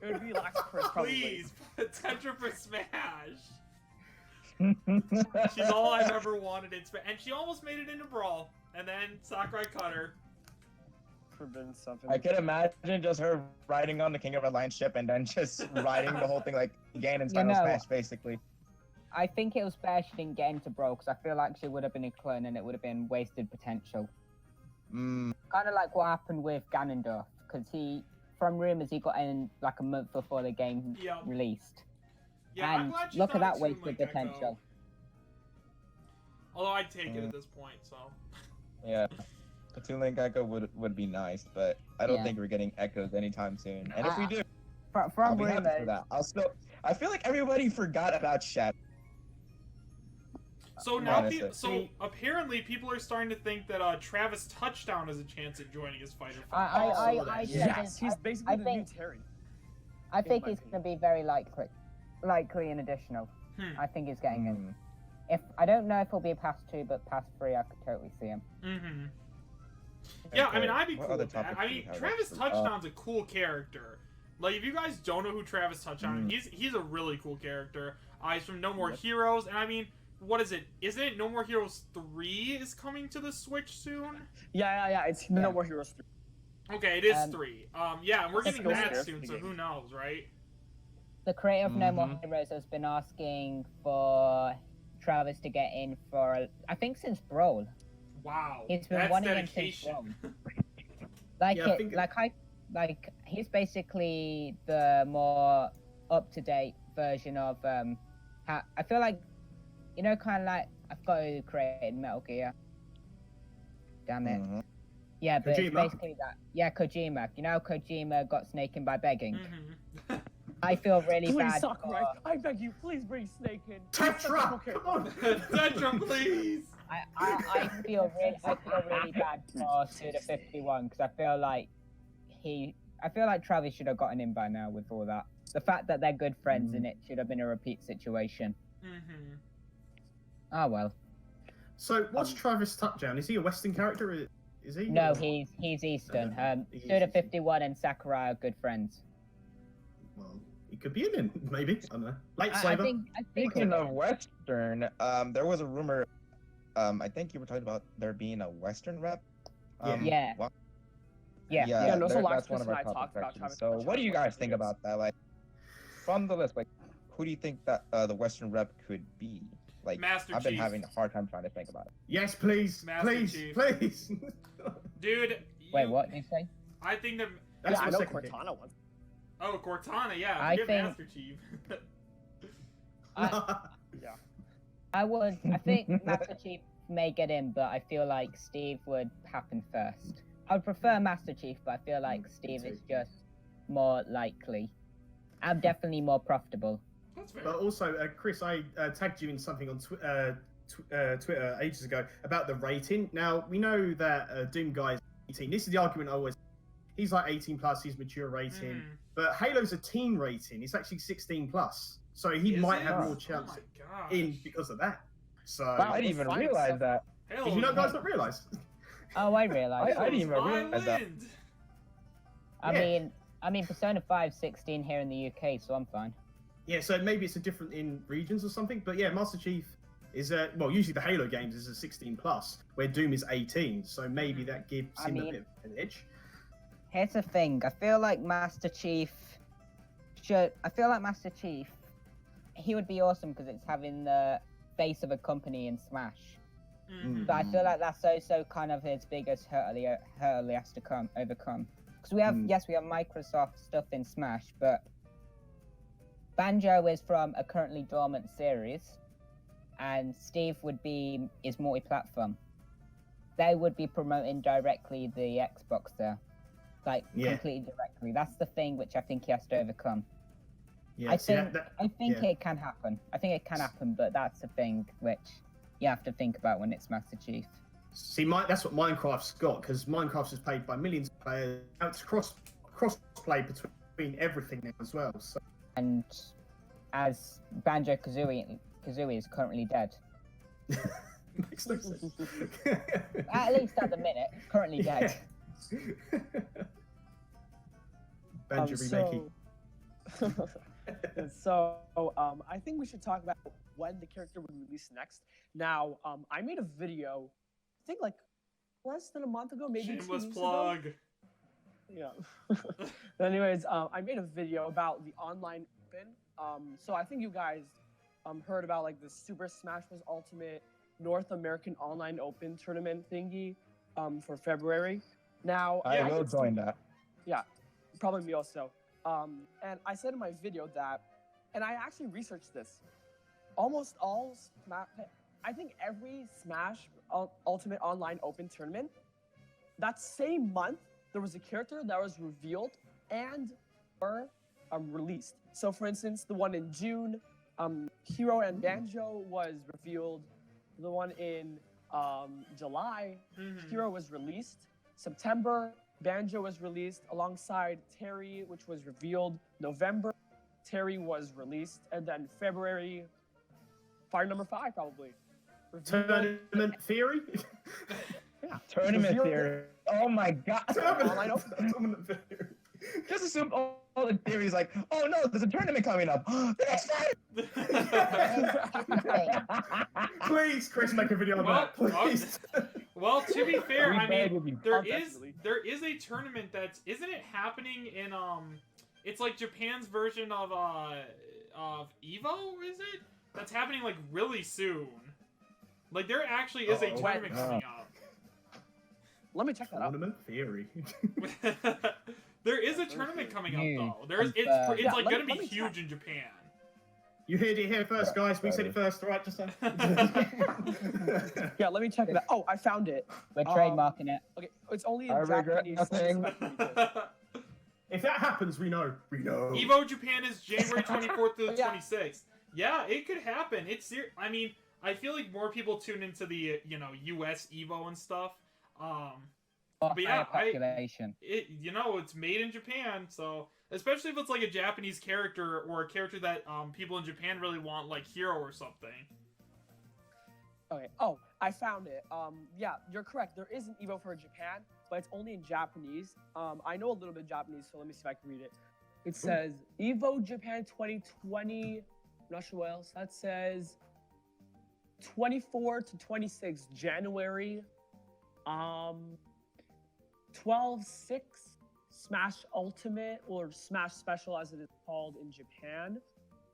It would be LaxChris probably. Please, put Tetra for Smash. She's all I've ever wanted in Smash. And she almost made it into Brawl. And then Sakurai cut her. Forbidden 7. I could imagine just her riding on the King of Red Lion ship and then just riding the whole thing like Ganon's You Final know- Smash, basically. I think it was better she didn't get into Brawl, because I feel like she would have been a clone and it would have been wasted potential. Mm, Kind of like what happened with Ganondorf, because from rumors he got in like a month before the game Yep. released. Yeah, I'm And glad she's look at not that a Toon wasted Link Echo. potential. Although I'd take it at this point, so. yeah. A Toon Link Echo would be nice, but I don't Yeah. think we're getting Echoes anytime soon. And if we do, I'll From be happy for rumors, that. I feel like everybody forgot about Shadow. So now, Honestly. so apparently people are starting to think that Travis Touchdown has a chance at joining as Fighter 5. I said Yes, it- he's basically I the think- new Terry. I think my he's opinion. going to be very likely and additional. Hmm. I think he's getting in. Mm. If I don't know if he'll be past 2, but past 3, I could totally see him. Mm-hmm. Yeah, I mean, I'd be What cool other with that. topics I do we mean, have? Travis Touchdown's a cool character. Like, if you guys don't know who Travis Touchdown is, he's a really cool character. He's from No More Yep. Heroes, and I mean, what is it? Isn't it No More Heroes 3 is coming to the Switch soon? Yeah. It's Yeah. No More Heroes 3. Okay, it is 3. Yeah, and we're That's getting cool. that Scared soon, for so the who game. knows, right? The creator of No More Mhm. Heroes has been asking for Travis to get in for, I think, since Brawl. Wow, He's been that's wanting him since dedication. Like Yeah, I think he's basically the more up-to-date version of I feel like, you know, kind of like I forgot who created Metal Gear. Damn it. Mhm. Yeah, but it's Kojima? basically that. Yeah, Kojima. You know, Kojima got Snake in by begging. Mm-hmm. I feel really Please, bad. Sakurai, For, I beg you, please bring Snake in. Tetra! Okay. Come on! Tetra, please! I feel really bad for Suda51 because I feel like Travis should have gotten in by now with all that. The fact that they're good friends and it should have been a repeat situation. Mm-hmm. Oh well. So, what's Travis Touchdown? Is he a Western character? Is he? No, he's Eastern. He's- Suda51 and Sakurai are good friends. Well, he could be in him, maybe. I don't know. I Lightsaber. think Speaking of Western, there was a rumor. I think you were talking about there being a Western rep. Yeah. what- Yeah. Yeah, no, so that's LaxChris one of and our I topic talked about sections. Travis So, what do you guys Touchdown think videos. about that? Like, from the list, like, who do you think that the Western rep could be? Like, Master I've been Chief. having a hard time trying to think about it. Yes, please. Master Please. Chief. Please. Dude, Wait, what did you say? I think that. That's Yeah, my I know second pick. Cortana was. Oh, Cortana, yeah. I Forget think- Master Chief. I think Master Chief may get in, but I feel like Steve would happen first. I would prefer Master Chief, but I feel like Steve is just more likely. I'm definitely more profitable. That's fair. But also, Chris, I tagged you in something on Twitter ages ago about the rating. Now, we know that Doom Guy is 18. This is the argument I always. He's like 18 plus, he's mature rating. Mhm. But Halo's a teen rating. It's actually 16 plus. So he Is might it? have more Oh chance my gosh. in because of that. So Wow. I didn't even fine realize stuff. that. Halo did you not is- guys not realize? Oh, I realised. I didn't even realize that. Island. I mean, Persona 5 16 here in the UK, so I'm fine. Yeah, so maybe it's a different in regions or something. But yeah, Master Chief is well, usually the Halo games is a 16 plus, where Doom is 18. So maybe that gives him a bit of an edge. Here's the thing. I feel like Master Chief he would be awesome because it's having the face of a company in Smash. But I feel like that's also kind of his biggest hurdle he has to overcome. Because we have Microsoft stuff in Smash, but Banjo is from a currently dormant series, and Steve is multi-platform. They would be promoting directly the Xbox there, completely directly. That's the thing which I think he has to overcome. Yeah, I think it can happen. I think it can happen, but that's the thing which you have to think about when it's Master Chief. See, that's what Minecraft's got, because Minecraft is played by millions of players. Now it's cross play between everything now as well. So. And as Banjo-Kazooie is currently dead. Makes no sense. At least at the minute, currently dead. Banjo remaking. So I think we should talk about when the character would release next. Now, I made a video, I think like less than a month ago, maybe 2 Shameless weeks plug. ago. Yeah. But anyways, I made a video about the online open. So I think you guys heard about like the Super Smash Bros. Ultimate North American Online Open tournament thingy for February. Now, I will join that. Yeah, probably me also. And I said in my video that, and I actually researched this, almost all I think every Smash Ultimate Online Open tournament, that same month, there was a character that was revealed and or released. So for instance, the one in June, Hero and Banjo was revealed. The one in July, Hero was released. September, Banjo was released alongside Terry, which was revealed. November, Terry was released. And then February, Fire number 5 probably. Tournament Theory? Yeah. Tournament Theory. Oh my god. Tournament Theory. Just assume all the theories like, oh no, there's a tournament coming up. The next Please, Chris, make a video on that, please. Well, to be fair, I mean, there Definitely. is a tournament isn't it happening in it's like Japan's version of Evo, is it? That's happening like really soon. Like there actually is a tournament coming up. Let me check that out. Tournament Theory. There is a tournament coming up though. It's like gonna be huge in Japan. You heard it here first, guys. We said it first, right? Just Yeah, let me check it out. Oh, I found it. We're trademarking it. Okay, it's only in I regret Japanese. nothing. If that happens, we know. We know. Evo Japan is January 24th to the 26th. Yeah, it could happen. I mean, I feel like more people tune into the US Evo and stuff. But yeah, it's made in Japan, so especially if it's like a Japanese character or a character that people in Japan really want, like Hero or something. Okay. Oh, I found it. Yeah, you're correct. There is an Evo for Japan, but it's only in Japanese. I know a little bit of Japanese, so let me see if I can read it. It says Evo Japan 2020. I'm not sure what else that says. 24 to 26 January. 12/6 Smash Ultimate or Smash Special as it is called in Japan.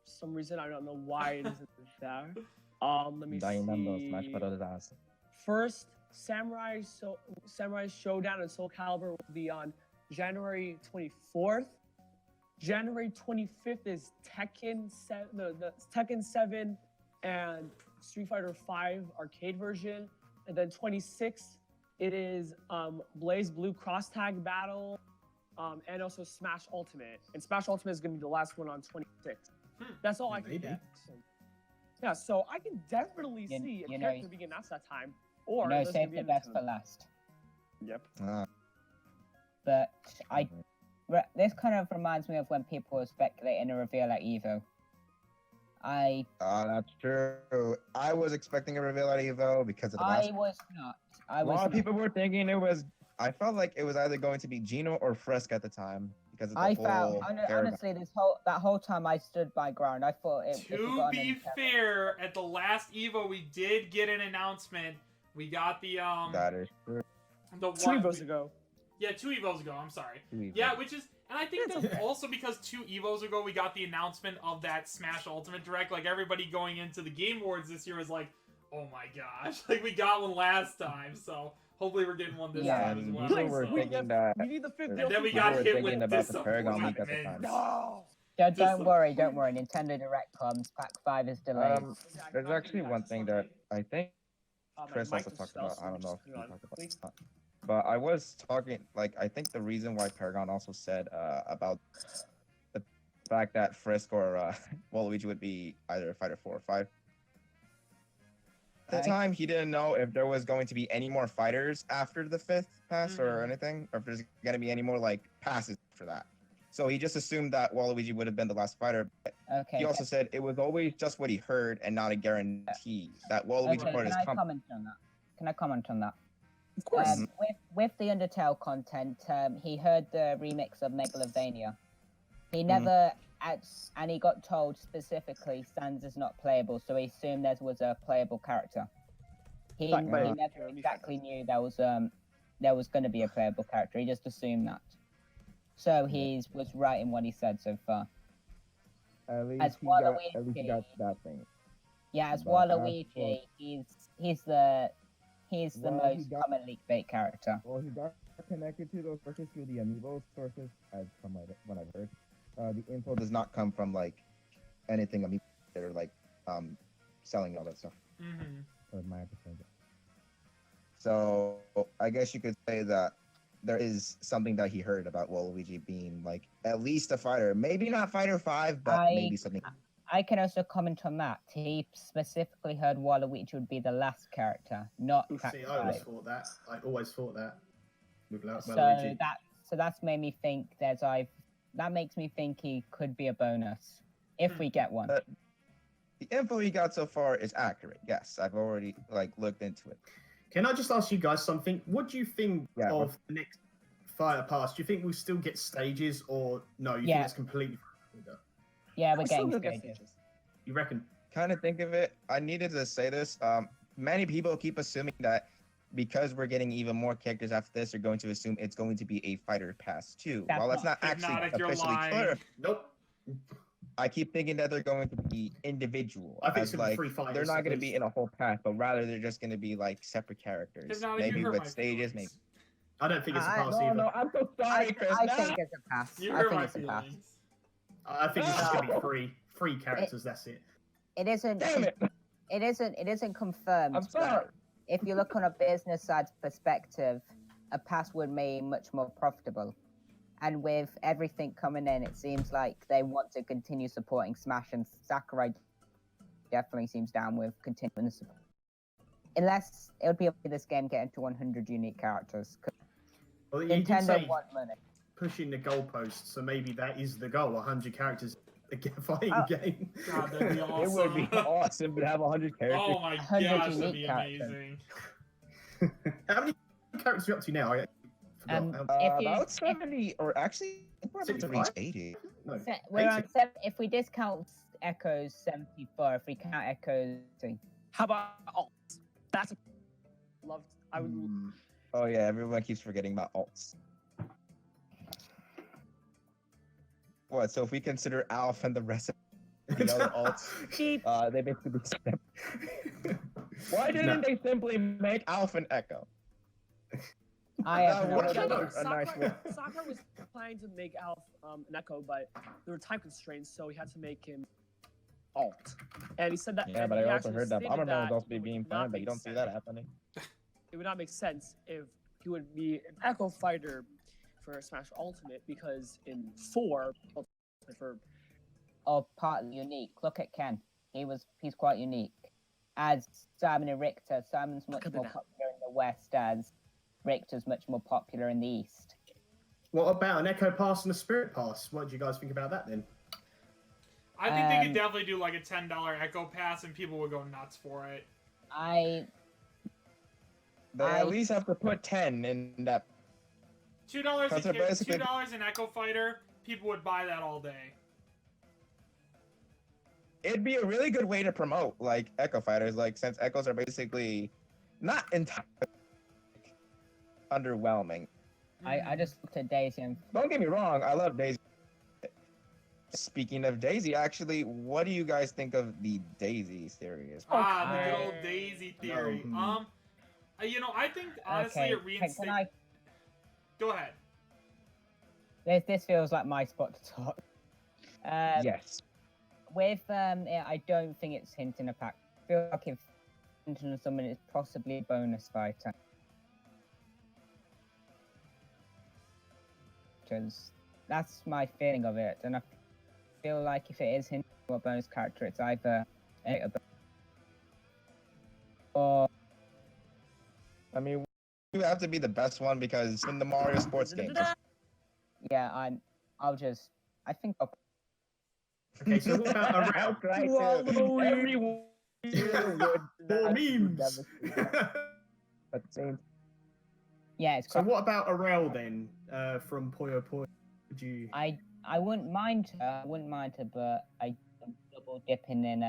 For some reason I don't know why it isn't there. Let me see. First Samurai Showdown and Soul Calibur will be on January 24th. January 25th is Tekken 7, the Tekken 7 and Street Fighter 5 arcade version, and then 26th it is Blaze Blue Cross Tag Battle, and also Smash Ultimate. And Smash Ultimate is going to be the last one on 26th. That's all I can get. So, yeah, so I can definitely see a character being announced that time. Or save the best for last. Yep. But this kind of reminds me of when people were speculating a reveal at Evo. That's true. I was expecting a reveal at Evo because of the mask. I was not. A lot of people were thinking it was. I felt like it was either going to be Gino or Frisk at the time because of the whole. Honestly, that whole time I stood my ground. I thought it. To be fair, at the last Evo, we did get an announcement. We got the That is true. The 2 Evos ago. Yeah, 2 Evos ago. I'm sorry. Yeah, which is, and I think that's also because 2 Evos ago we got the announcement of that Smash Ultimate Direct. Like everybody going into the Game Awards this year was like, oh my gosh, like we got one last time, so hopefully we're getting one this time as well. People were thinking that. We need the 5th. And then we got hit with about the Paragon leak at the time. No. Don't worry. Nintendo Direct comes. Pack 5 is delayed. There's actually one thing that I think Chris also talked about. I don't know if you talked about it. But I was talking, like, I think the reason why Paragon also said about the fact that Frisk or Waluigi would be either a Fighter 4 or 5. At the time, he didn't know if there was going to be any more fighters after the 5th pass or anything, or if there's going to be any more, like, passes for that. So he just assumed that Waluigi would have been the last fighter. But he also said it was always just what he heard and not a guarantee that Waluigi part is coming. Can I comment on that? Of course. With the Undertale content, he heard the remix of Megalovania. He never, and he got told specifically Sans is not playable, so he assumed there was a playable character. He never exactly knew there was going to be a playable character. He just assumed that. So he was right in what he said so far. At least he got that thing. Yeah, as Waluigi, he's the most common leak bait character. Well, he got connected to those sources through the amiibo sources, as from what I've heard. The info does not come from like anything amiibo or like selling all that stuff. That was my understanding. So I guess you could say that there is something that he heard about Waluigi being like at least a fighter, maybe not Fighter 5, but maybe something. I can also comment on that. He specifically heard Waluigi would be the last character, not. See, I always thought that. I always thought that. So that's made me think that makes me think he could be a bonus if we get one. The info he got so far is accurate. Yes, I've already looked into it. Can I just ask you guys something? What do you think of the next Fighter Pass? Do you think we'll still get stages, or no? You think it's completely? Yeah, we're getting stages. You reckon? Kind of think of it. I needed to say this. Many people keep assuming that because we're getting even more characters after this, they're going to assume it's going to be a Fighter Pass 2. Well, that's not actually officially clear. Nope. I keep thinking that they're going to be individual. I think it's going to be free fighters. They're not going to be in a whole pack, but rather they're just going to be like separate characters. Maybe with stages, maybe. I don't think it's a pass either. No, I'm so sorry, Chris. I think it's a pass. You hurt my feelings. I think it's just going to be free characters. That's it. It isn't. Damn it! It isn't confirmed. I'm sorry. If you look on a business side perspective, a pass would make much more profitable. And with everything coming in, it seems like they want to continue supporting Smash, and Sakurai definitely seems down with continuing the support. Unless it would be up to this game getting to 100 unique characters. Well, Nintendo want money. Pushing the goalposts, so maybe that is the goal: 100 characters a fighting game. God, that'd be awesome. It would be awesome to have 100 characters. Oh my gosh, that'd be amazing. How many characters are you up to now? About 70, or actually, we're about to reach 80. No, we're on 7. If we discount Echoes, 74. If we count Echoes, 3. How about alts? That's loved. I would. Oh yeah, everyone keeps forgetting about alts. What? So if we consider Alf and the rest of the other alts, they basically step. Why didn't they simply make Alf and Echo? I have no Sakura idea. was planning to make Alf an Echo, but there were time constraints, so he had to make him alt. And he said that. Yeah, but I also heard that Bomberman was also being planned, but you don't see that happening. It would not make sense if he would be an Echo fighter for Smash Ultimate, because in 4, for partly unique. Look at Ken. He's quite unique. As Simon and Richter, Simon's much more popular in the West, as Richter's much more popular in the East. What about an Echo Pass and a Spirit Pass? What do you guys think about that then? I think they could definitely do like a $10 Echo Pass, and people would go nuts for it. They at least have to put 10 in that. $2 in Echo Fighter, people would buy that all day. It'd be a really good way to promote like Echo Fighters, like since Echoes are basically not entirely underwhelming. I just looked at Daisy and Don't get me wrong, I love Daisy. Speaking of Daisy, actually, what do you guys think of the Daisy series? The good old Daisy theory. You know, I think honestly it reinstates. Go ahead. This feels like my spot to talk. Yes. With I don't think it's hinting a pack. I feel like if hinting on someone, it's possibly a bonus fighter. Because that's my feeling of it, and I feel like if it is hinting on a bonus character, it's either a or. I mean, you have to be the best one because in the Mario sports games. Yeah, I think I'll. Okay, so what about around? Everyone More memes. But same. Yeah, it's So what about Arel then? From Puyo Puyo? Would you? I wouldn't mind her. I wouldn't mind her, but I double dipping in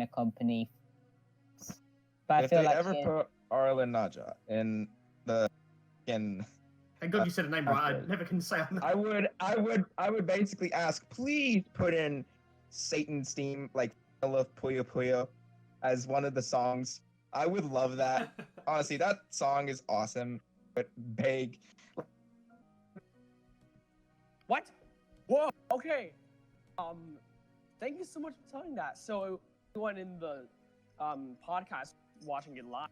a company. But I If feel they like ever put Arlen Naja in the Thank God you said a name right. I never can say her name. I would basically ask, please put in Satan's theme, like I love Puyo Puyo, as one of the songs. I would love that. Honestly, that song is awesome, but big. What? Whoa. Okay. Thank you so much for telling that. So everyone in the podcast watching it live,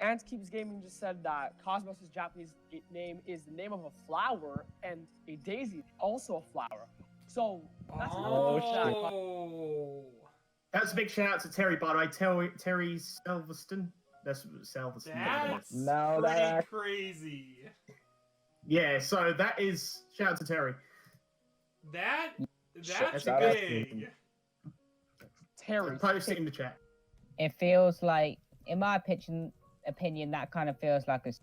Ant Keeps Gaming just said that Cosmos' Japanese name is the name of a flower, and a daisy also a flower. So that's That's a big shout out to Terry, by the way. Terry Selveston. That's Selveston. That's No, pretty that- crazy. Yeah, so that is shout out to Terry. That's Shout out big. Terry. Post it in the chat. it feels like, in my opinion, that kind of feels like a.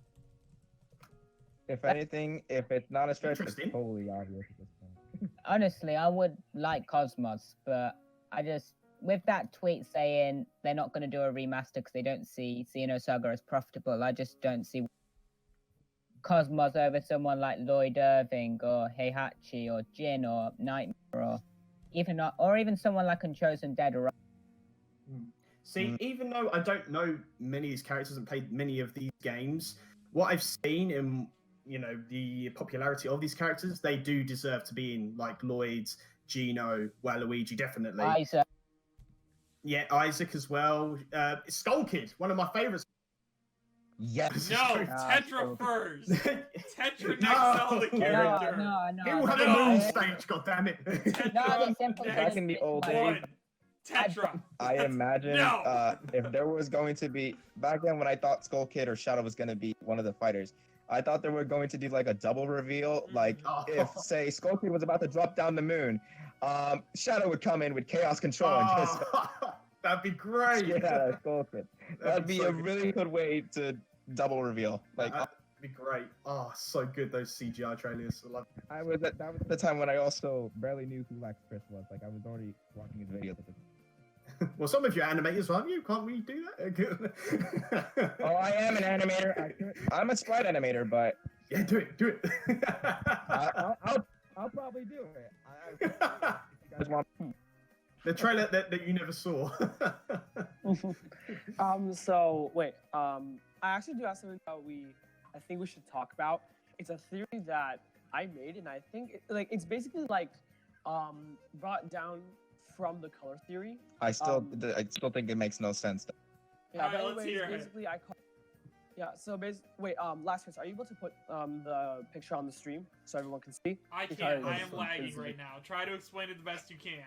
If anything, if it's not a stretch, it's Interesting. totally obvious at this point. Honestly, I would like Cosmos, but I just, with that tweet saying they're not going to do a remaster because they don't see Xenosaga as profitable, I just don't see Cosmos over someone like Lloyd Irving or Heihachi or Jin or Nightmare or even someone like Unchosen Dead or. See, even though I don't know many of these characters and played many of these games, what I've seen in the popularity of these characters, they do deserve to be in like Lloyd's, Gino, Waluigi, definitely. Isaac. Yeah, Isaac as well. Skull Kid, one of my favorites. Yes. No, Tetra first. Tetra next Zelda No. character. He will have No. a moon stage, goddammit. No, it's simple. Back in the old days, Tetra. I imagine No. if there was going to be back then when I thought Skull Kid or Shadow was going to be one of the fighters, I thought they were going to do like a double reveal. Like if say Skull Kid was about to drop down the moon, Shadow would come in with Chaos Control and just that'd be great. yeah, Skull Kid. That'd be so a good. really good way to double reveal. Like That'd be great. Oh, so good, those CGI trailers. I love that was the time when I also barely knew who LaxChris was. Like I was already watching his videos. Well, some of you are animators, aren't you? Can't we do that? Oh, I am an animator. I'm a sprite animator, but Yeah, do it. I'll probably do it. If you guys want. The trailer that you never saw. So wait, I actually do have something that I think we should talk about. It's a theory that I made, and I think it's basically like brought down from the color theory. I still think it makes no sense. Yeah, Alright, but let's anyways, hear it. basically so basically, wait, LaxChris, are you able to put the picture on the stream so everyone can see? I can't. Because I am it's lagging busy. right now. Try to explain it the best you can.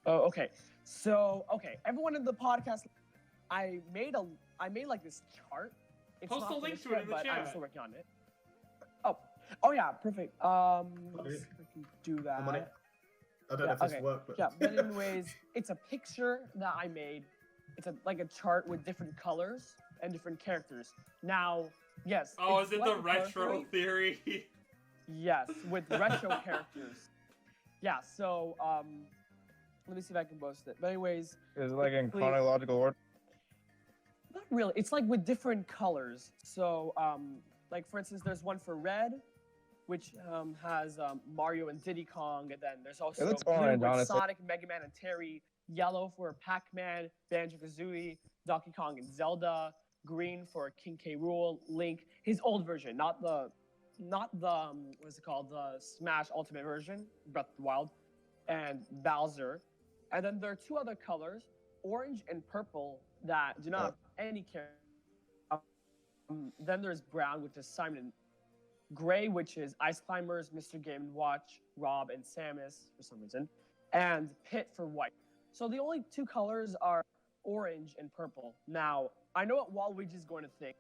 Oh, okay. So, everyone in the podcast, I made like this chart. It's Post not a link finished to it yet, in the but I'm chat. still working on it. Oh yeah, perfect. Let's see if I can do I'm on it. that. I don't know if this worked, but Yeah, but anyways, it's a picture that I made. It's like a chart with different colors and different characters. Now, yes. Oh, it's is it the slightly retro colorfully- theory? Yes, with retro characters. Yeah, so let me see if I can post it. But anyways, Is it like in Please. chronological order? not really. It's like with different colors. So like for instance, there's one for red, which has Mario and Diddy Kong, and then there's also looks blue orange, with honestly. Sonic, Mega Man, and Terry. Yellow for Pac-Man, Banjo-Kazooie, Donkey Kong, and Zelda. Green for King K. Rool, Link, his old version, not the what's it called, the Smash Ultimate version, Breath of the Wild, and Bowser. And then there are two other colors, orange and purple, that do not have any character. Then there's brown, which is Simon. Gray, which is Ice Climbers, Mr. Game & Watch, Rob, and Samus for some reason, and Pit for white. So the only two colors are orange and purple. Now, I know what Waluigi is going to think.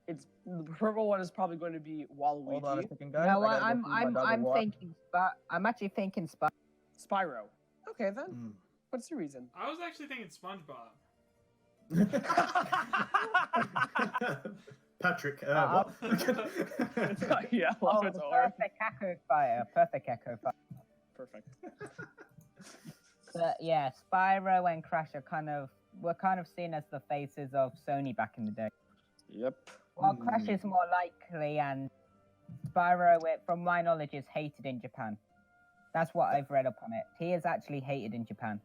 It's the purple one is probably going to be Waluigi. Hold on a second, guys. No, I gotta go feed my dog a water. I'm actually thinking Spyro. Okay, then. What's the reason? I was actually thinking SpongeBob. Patrick, Uh, what? Yeah, Oh, it's the orange. perfect Echo Fire. Perfect Echo Fire. Perfect. But yeah, Spyro and Crash were kind of seen as the faces of Sony back in the day. Yep. While Crash is more likely, and Spyro, from my knowledge, is hated in Japan. That's what I've read up on it. He is actually hated in Japan.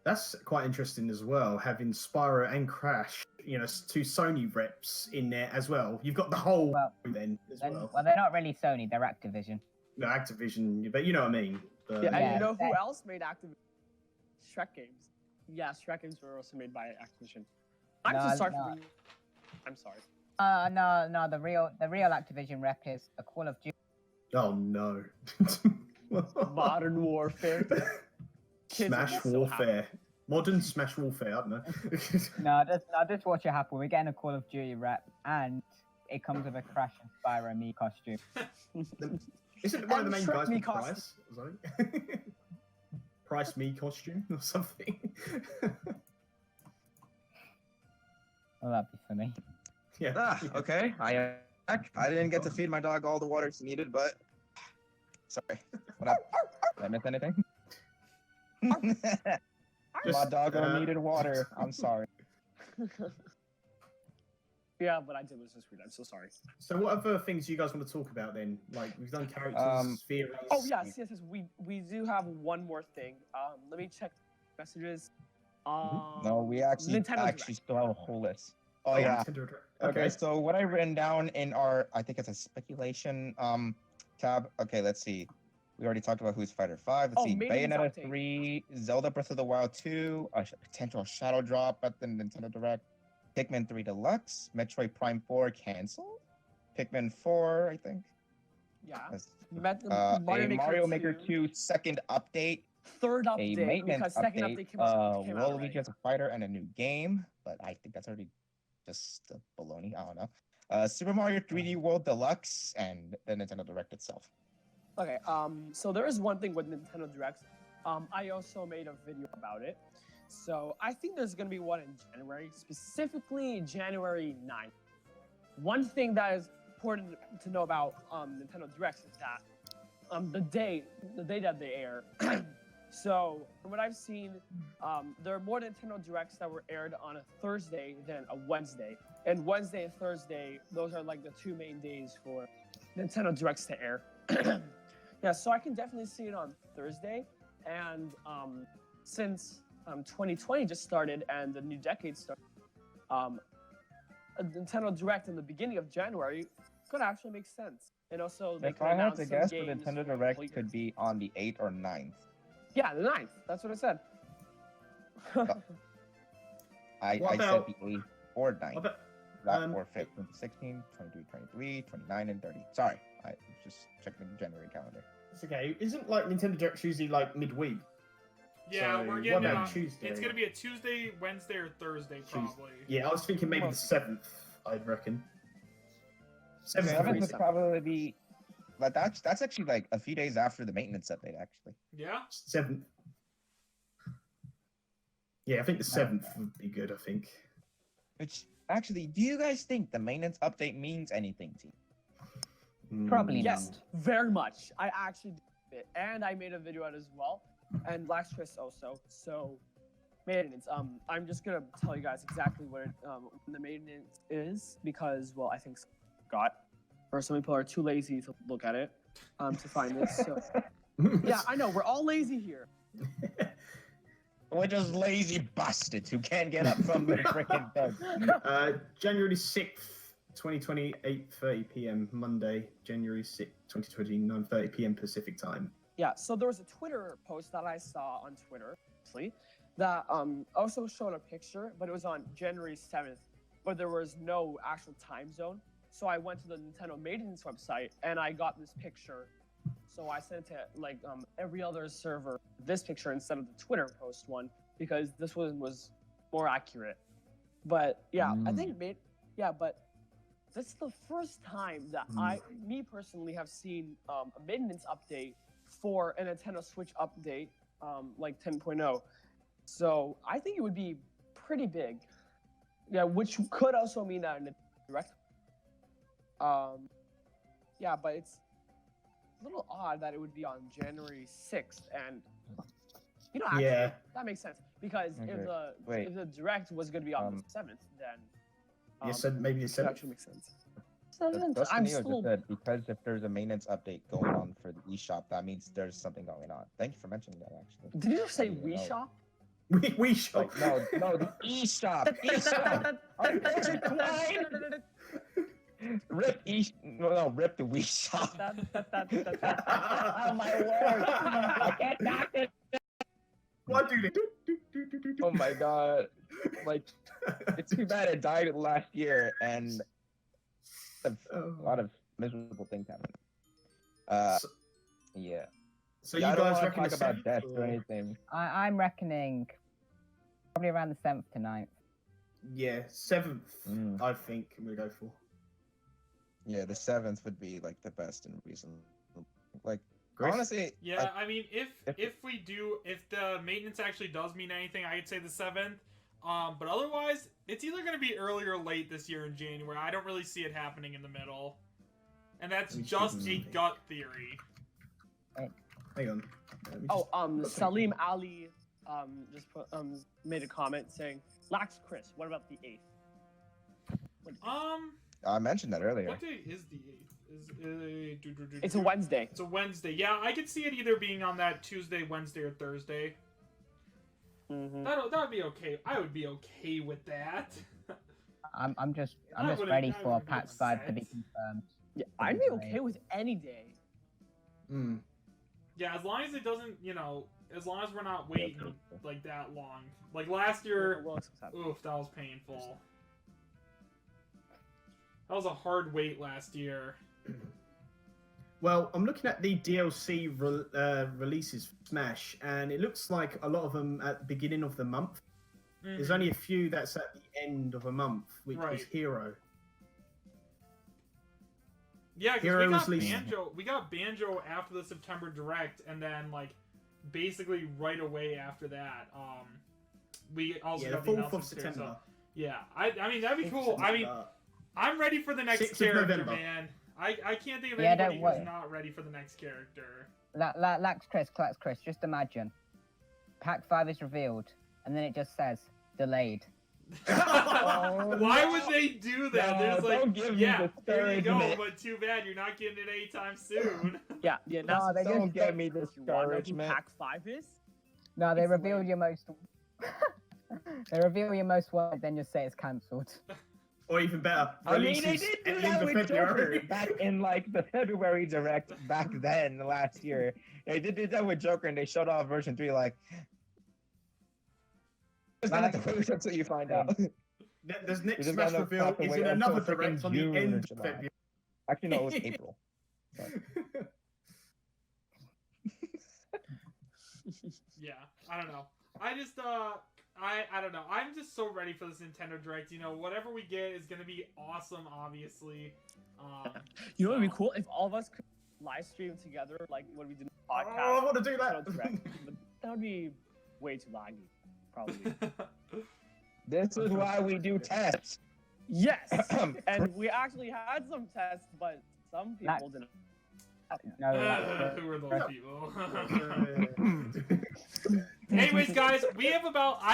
That's quite interesting as well, having Spyro and Crash, you know, two Sony reps in there as well. You've got the whole then as well. Well, they're not really Sony, they're Activision. No, Activision, but you know what I mean. But, Yeah, and Yeah, you know who that- else made Activision? Shrek games. Yeah, Shrek games were also made by Activision. I'm so sorry for being... I'm sorry. No, the real Activision rep is a Call of Duty. Oh no. Modern Warfare. Kids Smash are so Warfare. Modern Smash Warfare, I don't know. Just watch it happen. We're getting a Call of Duty rep, and it comes with a Crash and Spyro me costume. Isn't one of the main Shrek guys me called Price? or something? Price me costume or something? Well, that'd be funny. Yeah. Okay. I didn't get to feed my dog all the water she needed, but sorry. What up? Did I miss anything? My dog needed water. I'm sorry. Yeah, but I did lose this read. I'm so sorry. So what other things do you guys want to talk about then? Like, we've done characters, theories. Oh, yes. We do have one more thing. Let me check messages. No, we actually Nintendo Direct. still have a whole list. Oh yeah. Nintendo Direct. Okay, so what I written down in our, I think it's a speculation tab. Okay, let's see. We already talked about Who's Fighter 5. Let's see. maintenance Bayonetta update. 3, Zelda Breath of the Wild 2, a potential shadow drop at the Nintendo Direct, Pikmin 3 Deluxe, Metroid Prime 4 canceled, Pikmin 4, I think. Yeah. A Mario Maker 2 second update, Third a update. maintenance Because second update, update came out Waluigi already. as a fighter and a new game, but I think that's already just baloney. I don't know. Super Mario 3D World Deluxe and the Nintendo Direct itself. Okay, so there is one thing with Nintendo Directs. I also made a video about it. So I think there's going to be one in January, specifically January 9th. One thing that is important to know about Nintendo Directs is that the day that they air. So from what I've seen, there are more Nintendo Directs that were aired on a Thursday than a Wednesday. And Wednesday and Thursday, those are like the two main days for Nintendo Directs to air. Yeah, so I can definitely see it on Thursday. And since 2020 just started and the new decade started, a Nintendo Direct in the beginning of January could actually make sense. And also, they If could I had announce to some guess, the games Nintendo for Direct later. could be on the 8th or 9th. Yeah, the 9th. That's what I said. I What said about- the 8th or 9th. But, Not or 5th. 16, 22, 23, 29, and 30. Sorry, I was just checking the January calendar. it's okay. Isn't like Nintendo Direct usually like midweek? Yeah, So, we're what getting it about on Tuesday? It's gonna be a Tuesday, Wednesday, or Thursday probably. Yeah, I was thinking maybe the 7th, I'd reckon. 7th. 7th Very would simple. probably be. But that's actually like a few days after the maintenance update, actually. Yeah. 7th. Yeah, I think the 7th would be good. I think. Which actually, do you guys think the maintenance update means anything to you? Probably Yes, not. very much. I actually did it, and I made a video out as well, and LaxChris also. So, maintenance. I'm just gonna tell you guys exactly what the maintenance is because, well, I think Scott or some people are too lazy to look at it, to find it. So, yeah, I know we're all lazy here. We're just lazy bastards who can't get up from the freaking bed. January 6th, 2020, 8:30 p.m. Monday, January 6th, 2020, 9:30 p.m. Pacific time. Yeah, so there was a Twitter post that I saw on Twitter, actually, that also showed a picture, but it was on January 7th, but there was no actual time zone. So I went to the Nintendo maintenance website and I got this picture. So I sent it to like every other server this picture instead of the Twitter post one because this one was more accurate. But yeah, I think but this is the first time that me personally have seen a maintenance update for a Nintendo Switch update like 10.0. So I think it would be pretty big. Yeah, which could also mean that in a direct. Yeah, but it's a little odd that it would be on January 6th, and you know, actually, that makes sense because if the direct was going to be on the 7th, then so maybe the 7th actually makes sense. 7th, I'm still said because if there's a maintenance update going on for the eShop, that means there's something going on. Thank you for mentioning that. Actually, did you just say Wii Shop? We shop. Like, no, the eShop. eShop. Rip rip the Wii Shop. Oh my word! I can't knock it. What do they? Oh my god! Like, it's too bad it died last year, and a lot of miserable things happened. Yeah. So yeah, you I don't guys want to reckon talk the about 7th, death or or anything. I'm reckoning probably around the 7th to 9th. Yeah, 7th. I think we'll go for. Yeah, the 7th would be like the best and reasonable. Like, Chris? honestly, Yeah, I mean, if the maintenance actually does mean anything, I'd say the 7th. But otherwise, it's either going to be early or late this year in January. I don't really see it happening in the middle, and that's just a gut theory. Hang on. Salim Ali just made a comment saying, "LaxChris, what about the 8th?" I mentioned that earlier. What day is the 8th? It's a Wednesday. It's a Wednesday. Yeah, I could see it either being on that Tuesday, Wednesday, or Thursday. That would be okay. I would be okay with that. I'm just ready for PAX 5 to be confirmed. Yeah, I'd be okay with any day. Yeah, as long as it doesn't, as long as we're not waiting like that long. Like last year, oof, that was painful. That was a hard wait last year. Well, I'm looking at the DLC releases for Smash, and it looks like a lot of them at the beginning of the month. There's only a few that's at the end of a month, which was Hero. Yeah, because we got Banjo after the September Direct, and then like basically right away after that, we also got the 4th of September. September. Yeah, I mean that'd be cool. I mean, I'm ready for the next character, man. I can't think of anybody who's not ready for the next character. LaxChris, just imagine. Pack 5 is revealed, and then it just says, delayed. Why would they do that? No, They're just like, don't give me here you go, discouragement. but too bad you're not getting it anytime soon. Yeah, No, they Don't just give me Who discouragement. Pack 5 is? No, they It's reveal late. your most. They reveal your most wanted, then just say it's cancelled. Or even better, I mean, they releases did at do the end that of with Joker February. back in like the February Direct back then last year. They did that with Joker, and they showed off version 3 like. Just gonna have to wait until you find out. This next just Smash gotta reveal have to is wait in until another freaking direct on the June or end of July. February. Actually, no, it was April. Yeah, I don't know. I just I don't know. I'm just so ready for this Nintendo Direct. Whatever we get is gonna be awesome. Obviously. You know what would be cool if all of us could live stream together, like what we did podcast. Oh, I want to do so that. direct, but that would be way too laggy, probably. This is why we do tests. Yes, and we actually had some tests, but some people didn't. No, Who are those people? Anyways, guys, I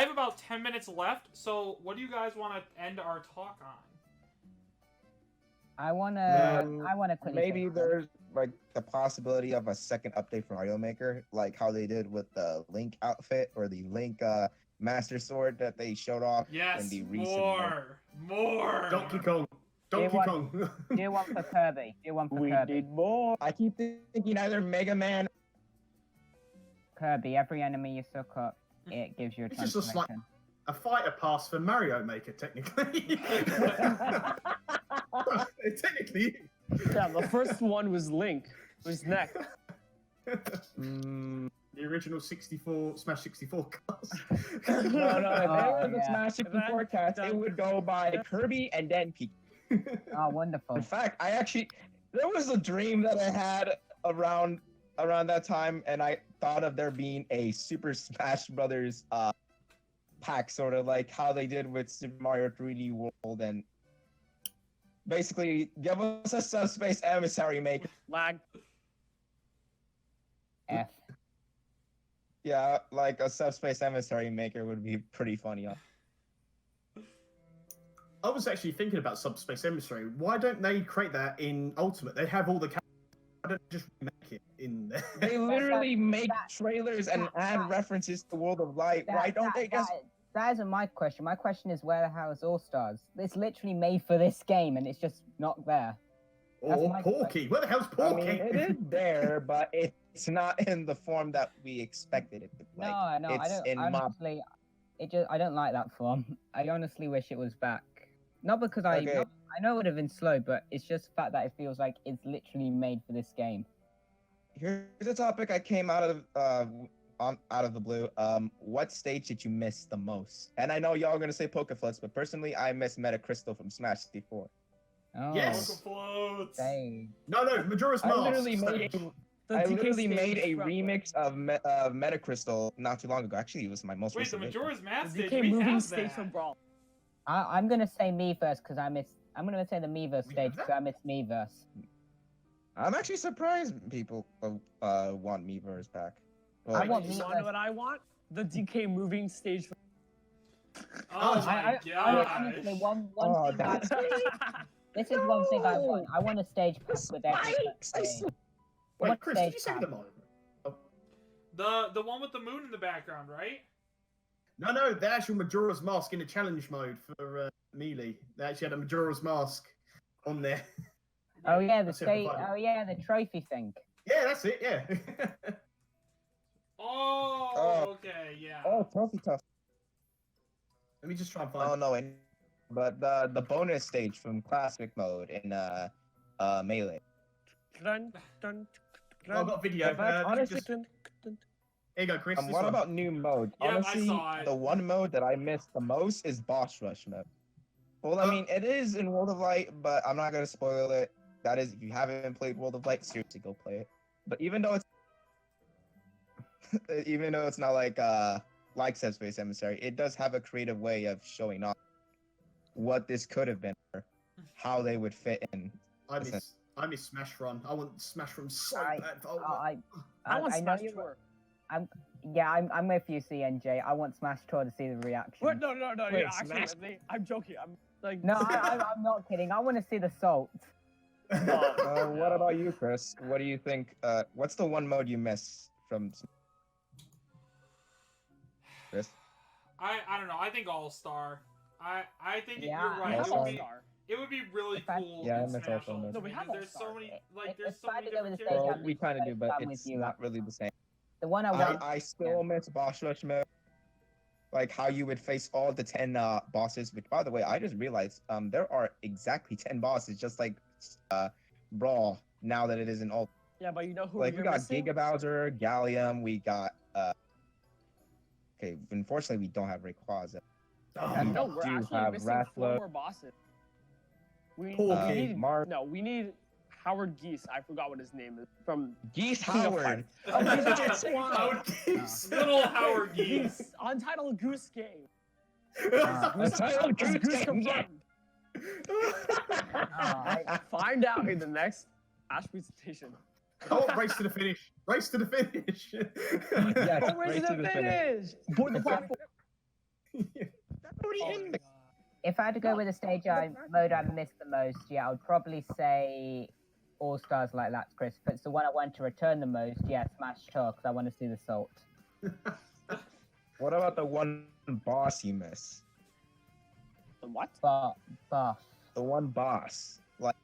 have about 10 minutes left. So, what do you guys want to end our talk on? I wanna quickly. Maybe say there's like the possibility of a second update for Mario Maker, like how they did with the Link outfit or the Link Master Sword that they showed off in Yes, the recent. more. Donkey Kong. Donkey Kong. Do one for Kirby. Do one for We Kirby. need more. I keep thinking either Mega Man. Kirby. Every enemy you suck up, it gives you a It's just a transformation. A fighter pass for Mario Maker, technically. Technically. Yeah, the first one was Link. Who's next? The original 64 Smash 64 cast. No, if there was a yeah. Smash 64 cast, it would go by Kirby and then Pikachu. Oh, wonderful. In fact, there was a dream that I had around that time, and I thought of there being a Super Smash Brothers pack, sort of like how they did with Super Mario 3D World, and basically give us a subspace emissary maker. Lag. F. Yeah, like a subspace emissary maker would be pretty funny. I was actually thinking about Subspace Emissary. Why don't they create that in Ultimate? They have all the characters. Why don't they just make it in there? They literally make trailers and add references to World of Light. Why don't they just... That isn't my question. My question is where the hell is All Stars? It's literally made for this game and it's just not there. That's Or my Porky. Where the hell's Porky? I mean, it is there, but it's not in the form that we expected it to. Like, No, I it's don't. in Honestly, I don't like that form. I honestly wish it was back. Not because I know it would have been slow, but it's just the fact that it feels like it's literally made for this game. Here's a topic I came out of the blue. What stage did you miss the most? And I know y'all are gonna say Pokeflux, but personally, I miss Metacrystal from Smash 64. Oh, Yes. Floats. dang. No, Majora's I Mask. literally made a stage remix of Metacrystal not too long ago. Actually, it was my most Wait, the recent. Majora's Mask The stage. DK We moving have stage that. from Brawl. I'm gonna say Miiverse because I'm gonna say the Miiverse We stage have because that? I miss Miiverse. I'm actually surprised people want Miiverse back. Well, I want You Miiverse. want what I want? The DK moving stage. Oh my god. Honestly, one Oh, thing that's- this is one thing I want. I want a stage pack with every Spikes! I stage. Wait, What Chris, stage did you say pack? them all? The one with the moon in the background, right? No, the actual Majora's Mask in the challenge mode for Melee. They actually had a Majora's Mask on there. Oh yeah, the That's it, stage. provided. Oh yeah, the trophy thing. Yeah, that's it, yeah. Oh, okay, yeah. Oh, Trophy Tough. Let me just try and find Oh no, but the bonus stage from Classic mode in Melee. Dun, dun, I've got video. Honestly, Just, here you go, Chris. this what one. about new mode? Yeah, I Honestly, saw it. the one mode that I missed the most is Boss Rush mode. Well, I mean, it is in World of Light, but I'm not gonna spoil it. That is, if you haven't played World of Light, seriously go play it. But even though it's not like Subspace Emissary, it does have a creative way of showing off what this could have been, or how they would fit in. I miss Smash Run. I want Smash Run so I- bad. Oh, I want know Smash you. Tour. I'm with you, CNJ. I want Smash Tour to see the reaction. What? No, Wait, you're actually Smash- with me. I'm joking. I'm like. No, I'm not kidding. I want to see the salt. What about you, Chris? What do you think? What's the one mode you miss from Chris? I don't know. I think All Star. I think Yeah, you're We right. have It All would be, Star. it would be really If I- cool. Yeah, I in miss Smash All-Star. Ultimate No, we have because there's so All-Star. many If there's so I many had to go with different the characters. stage, We kind of do, but I'm with it's you. not really the same. The one I want. I still miss Boss Rush mode. Like how you would face all the 10 bosses, which by the way, I just realized there are exactly 10 bosses, just like Brawl, now that it is in all. Yeah, but you know who Like we you're got missing? Giga Bowser, Gallium, we got okay, unfortunately we don't have Rayquaza. Oh, No, we're do actually have missing Rathlo. 4 more bosses. We Porky. need Mark. no. We need Howard Geese. I forgot what his name is from Geese King of Howard. Fighters. Howard Geese. Little Howard Geese. Geese. Untitled Goose Game. Untitled Goose Goose Game, yeah. confirmed. Find out in the next Ash presentation. Oh, race to the finish. Race to the finish. Yes, Oh, race to the finish! Board the platform. If I had to go with a mode I missed the most, yeah, I would probably say All Stars like LaxChris. If it's the one I want to return the most, yeah, Smash Tour, because I want to see the salt. What about the one boss you miss? The what? Buff. The one boss. Like,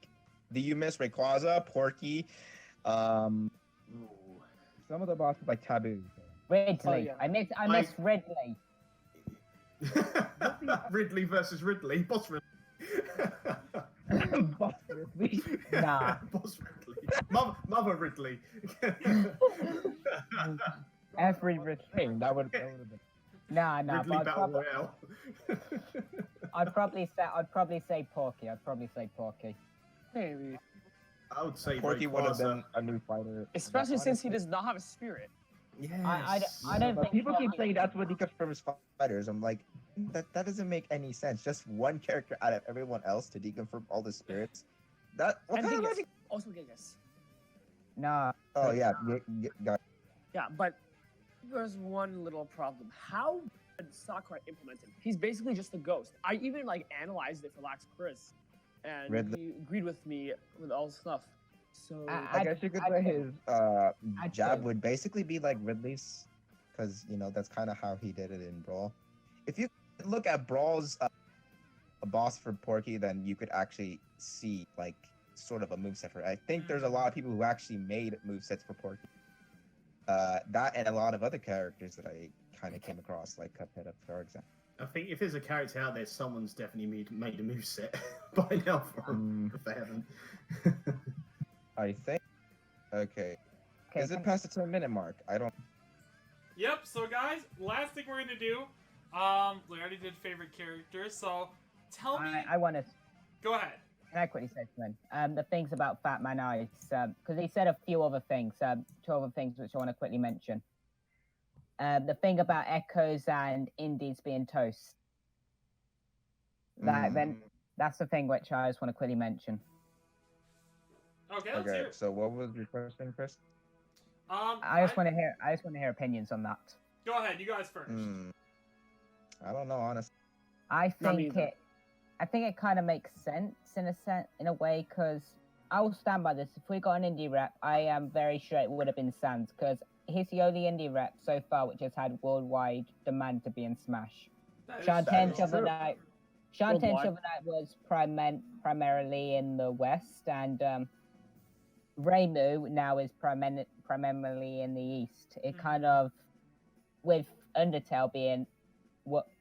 do you miss Rayquaza, Porky? Some of the bosses like Taboo. Ridley. Oh, yeah. I miss Ridley. Ridley versus Ridley. Boss Ridley. Boss Ridley. Nah. Boss Ridley. Mother Ridley. Every Ridley. Hey, that would have been. Nah. Ridley But Battle Royale. I'd probably say Porky. Maybe. I would say Porky would have Rayquaza. been a new fighter. Especially since he does not have a spirit. Yes. I don't But think people keep Porky- saying that's what he confirms fighters. I'm like, that doesn't make any sense. Just one character out of everyone else to deconfirm all the spirits. What And kind of Gigas. logic? Also Gigas. Nah. Oh yeah, got Yeah, but there's one little problem. How did Sakurai implement him? He's basically just a ghost. I even like analyzed it for LaxChris, and Ridley. he agreed with me with all stuff. So I guess you could I'd say say- his I'd jab say- would basically be like Ridley's, because that's kind of how he did it in Brawl. If you look at Brawl's a boss for Porky, then you could actually see like sort of a moveset for it. I think there's a lot of people who actually made movesets for Porky. That and a lot of other characters that I kind of came across, like Cuphead, for example. I think if there's a character out there, someone's definitely made a moveset by now for him, if they haven't. I think. Okay. Okay, Is it past the 10-minute mark? I don't. Yep, so guys, last thing we're gonna do, we already did favorite characters, so tell me, I want to. go ahead. Can I quickly say something? The things about Fat Man Ice, because he said a few other things, two other things which I want to quickly mention. The thing about Echoes and Indies being toast. Then that's the thing which I just want to quickly mention. Okay, let's hear Okay. it. So what was your question, Chris? I just want to hear opinions on that. Go ahead, you guys first. I don't know, honestly. I Not me think either. I think it kind of makes sense in a way, because I will stand by this. If we got an indie rep, I am very sure it would have been Sans, because he's the only indie rep so far which has had worldwide demand to be in Smash. That is Shantae true. Shovel Knight. Shantae Worldwide. Shovel Knight was primarily in the West, and Reimu now is primarily in the East. It kind of, with Undertale being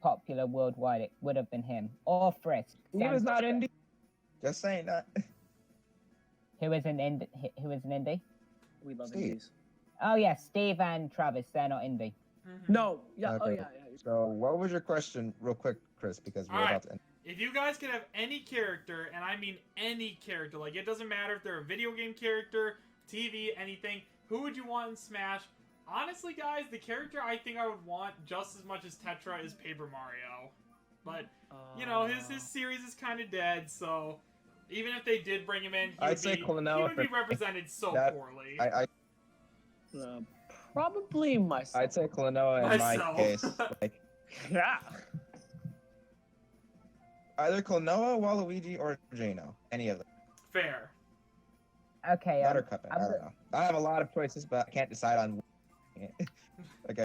popular worldwide, it would have been him or Frisk. He was not indie. Just saying that. Who is an indie? We love Steve. indies. Oh yeah, Steve and Travis. They're not indie. Mhm. No, yeah, oh Okay. yeah. So what was your question, real quick, Chris? Because we're All right. about to end. If you guys could have any character, and I mean any character, like it doesn't matter if they're a video game character, TV, anything, who would you want in Smash? Honestly, guys, the character I think I would want just as much as Tetra is Paper Mario. But, his series is kind of dead, so even if they did bring him in, I'd say he Klonoa would be for- represented so that- poorly. Probably myself. I'd say Klonoa in my Myself. case. Like Yeah. either Klonoa, Waluigi, or Jano. Any of them. Fair. Okay. That or Cuphead. I don't know. I have a lot of choices, but I can't decide on. Okay.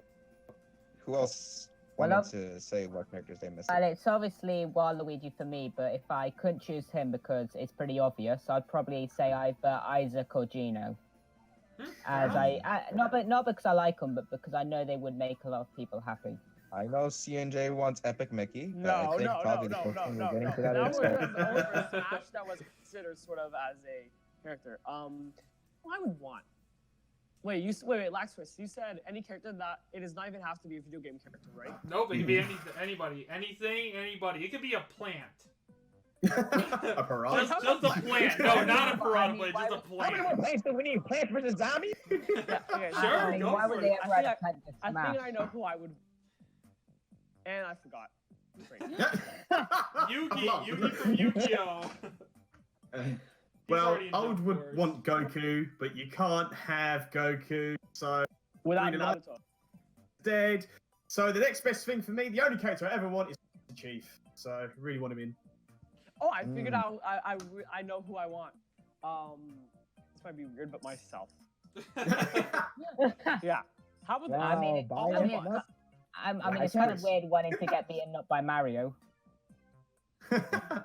Who else Well, wanted to say what characters they missed? Well, it's obviously Waluigi for me, but if I couldn't choose him because it's pretty obvious, I'd probably say either Isaac or Gino. As not because I like them, but because I know they would make a lot of people happy. I know CNJ wants Epic Mickey. But No, I think no, probably no, the no, first no, thing no, we're getting no. to that That is was only for Smash that was considered sort of as a character. Who I would want. Wait, LaxChris, you said any character that it does not even have to be a video game character, right? Nope, it could be anybody. Anything, anybody. It could be a plant. A piranha. Just a plant. No, not a piranha blade, just a How many more plant. plants do we need? Plants versus zombies? Yeah, okay, Sure, I mean, go why for would it. they ever I have think a plant to I smash? think I know who I would. And I forgot. Great. Yugi from Yu-Gi-Oh! Well, already in I jump would force. want Goku, but you can't have Goku, so Without Really Naruto. dead. So the next best thing for me, the only character I ever want is the Chief. So I really want him in. Oh, I figured out. I know who I want. This might be weird, but myself. Yeah. How about that? I mean, all I mean, of us. I mean, Yeah, it's kind of Chris. weird wanting to get beaten up by Mario.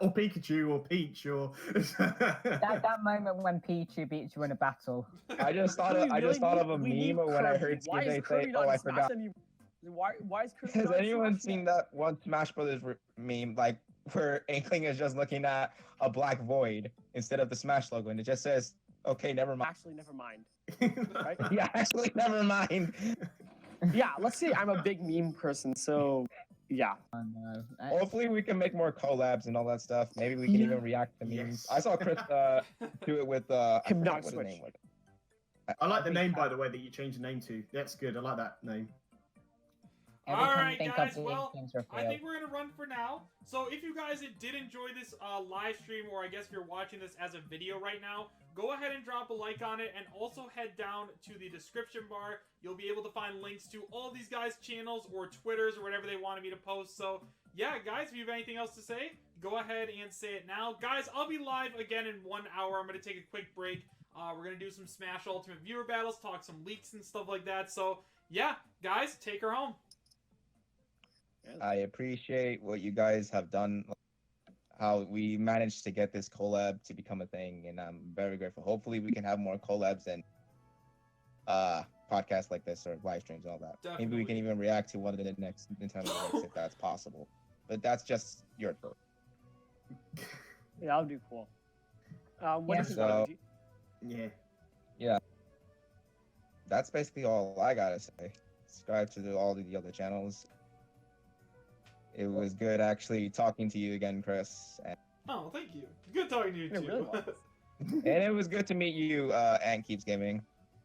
Or Pikachu, or Peach, or. That moment when Pichu beats you in a battle. I just thought of a meme when I heard CNJ say, "Oh, I forgot." Why is Kirby Has not in anyone Smash seen yet? that one Smash Brothers meme, like where Inkling is just looking at a black void instead of the Smash logo, and it just says, "Okay, never mind." Actually, never mind. Right? Yeah, actually, never mind. Yeah, let's see. I'm a big meme person, so yeah. Oh, no. Hopefully, we can make more collabs and all that stuff. Maybe we can Yeah. even react to memes. Yes. I saw Chris do it with I Him forgot not what his switch. name was. I like the name, by the way, that you changed the name to. That's good. I like that name. Every All time right, you think guys, of well, things I revealed. think we're gonna run for now. So if you guys did enjoy this live stream, or I guess if you're watching this as a video right now, go ahead and drop a like on it, and also head down to the description bar. You'll be able to find links to all these guys' channels or Twitters or whatever they wanted me to post. So yeah, guys, if you have anything else to say, go ahead and say it now. Guys, I'll be live again in 1 hour. I'm gonna take a quick break. We're gonna do some Smash Ultimate Viewer battles, talk some leaks and stuff like that. So yeah, guys, take her home. I appreciate what you guys have done, how we managed to get this collab to become a thing, and I'm very grateful. Hopefully, we can have more collabs and podcasts like this or live streams and all that. Maybe we can Definitely. even react to one of the next Nintendo Directs if that's possible. But that's just your turn. Yeah, that'll be cool. What Yeah. do you think, So- Waluigi? Yeah. That's basically all I gotta say. Subscribe to all the other channels. It was good actually talking to you again, Chris, Oh, thank you. Good talking to you It too. really was. and it was good to meet you, and Keeps Gaming.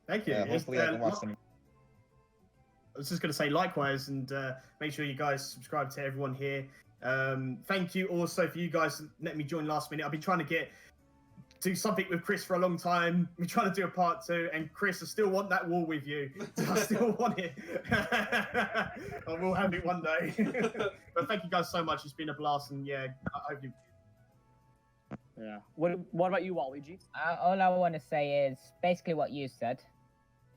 Thank you. Hopefully, I can watch some. I was just going to say likewise, and make sure you guys subscribe to everyone here. Thank you also for you guys letting me join last minute. I've been trying to do something with Chris for a long time. We're trying to do a part 2, and Chris, I still want that wall with you. I still want it. I will have it one day. But thank you guys so much. It's been a blast, and yeah, I hope you. Yeah. What about you, Waluigi? All I want to say is basically what you said,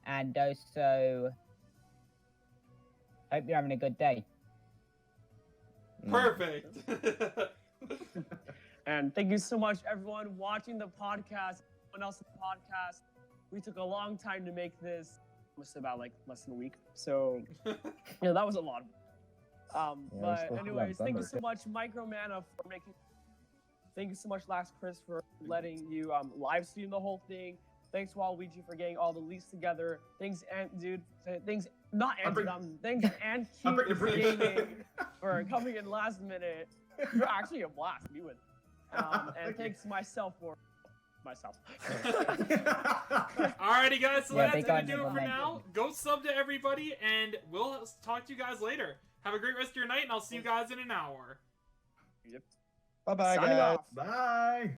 and also hope you're having a good day. Perfect. And thank you so much, everyone watching the podcast, everyone else in the podcast. We took a long time to make this. Almost about like less than a week. So, yeah, that was a lot. we're But supposed to anyways, have thank you Thunder. so much, Micromana, for making. Thank you so much, LaxChris, for letting you live stream the whole thing. Thanks, Waluigi, for getting all the leaks together. Thanks, Thanks, not bring- Ant, thanks, and I bring the Keith British. Gaming for coming in last minute. You're actually a blast. You win. And Thank you. thanks myself for myself. Alrighty, guys, so Yeah, that's they gonna got do it for momentum. now. Go sub to everybody, and we'll talk to you guys later. Have a great rest of your night, and I'll see you guys in an hour. Bye bye, Signing guys. off. Bye.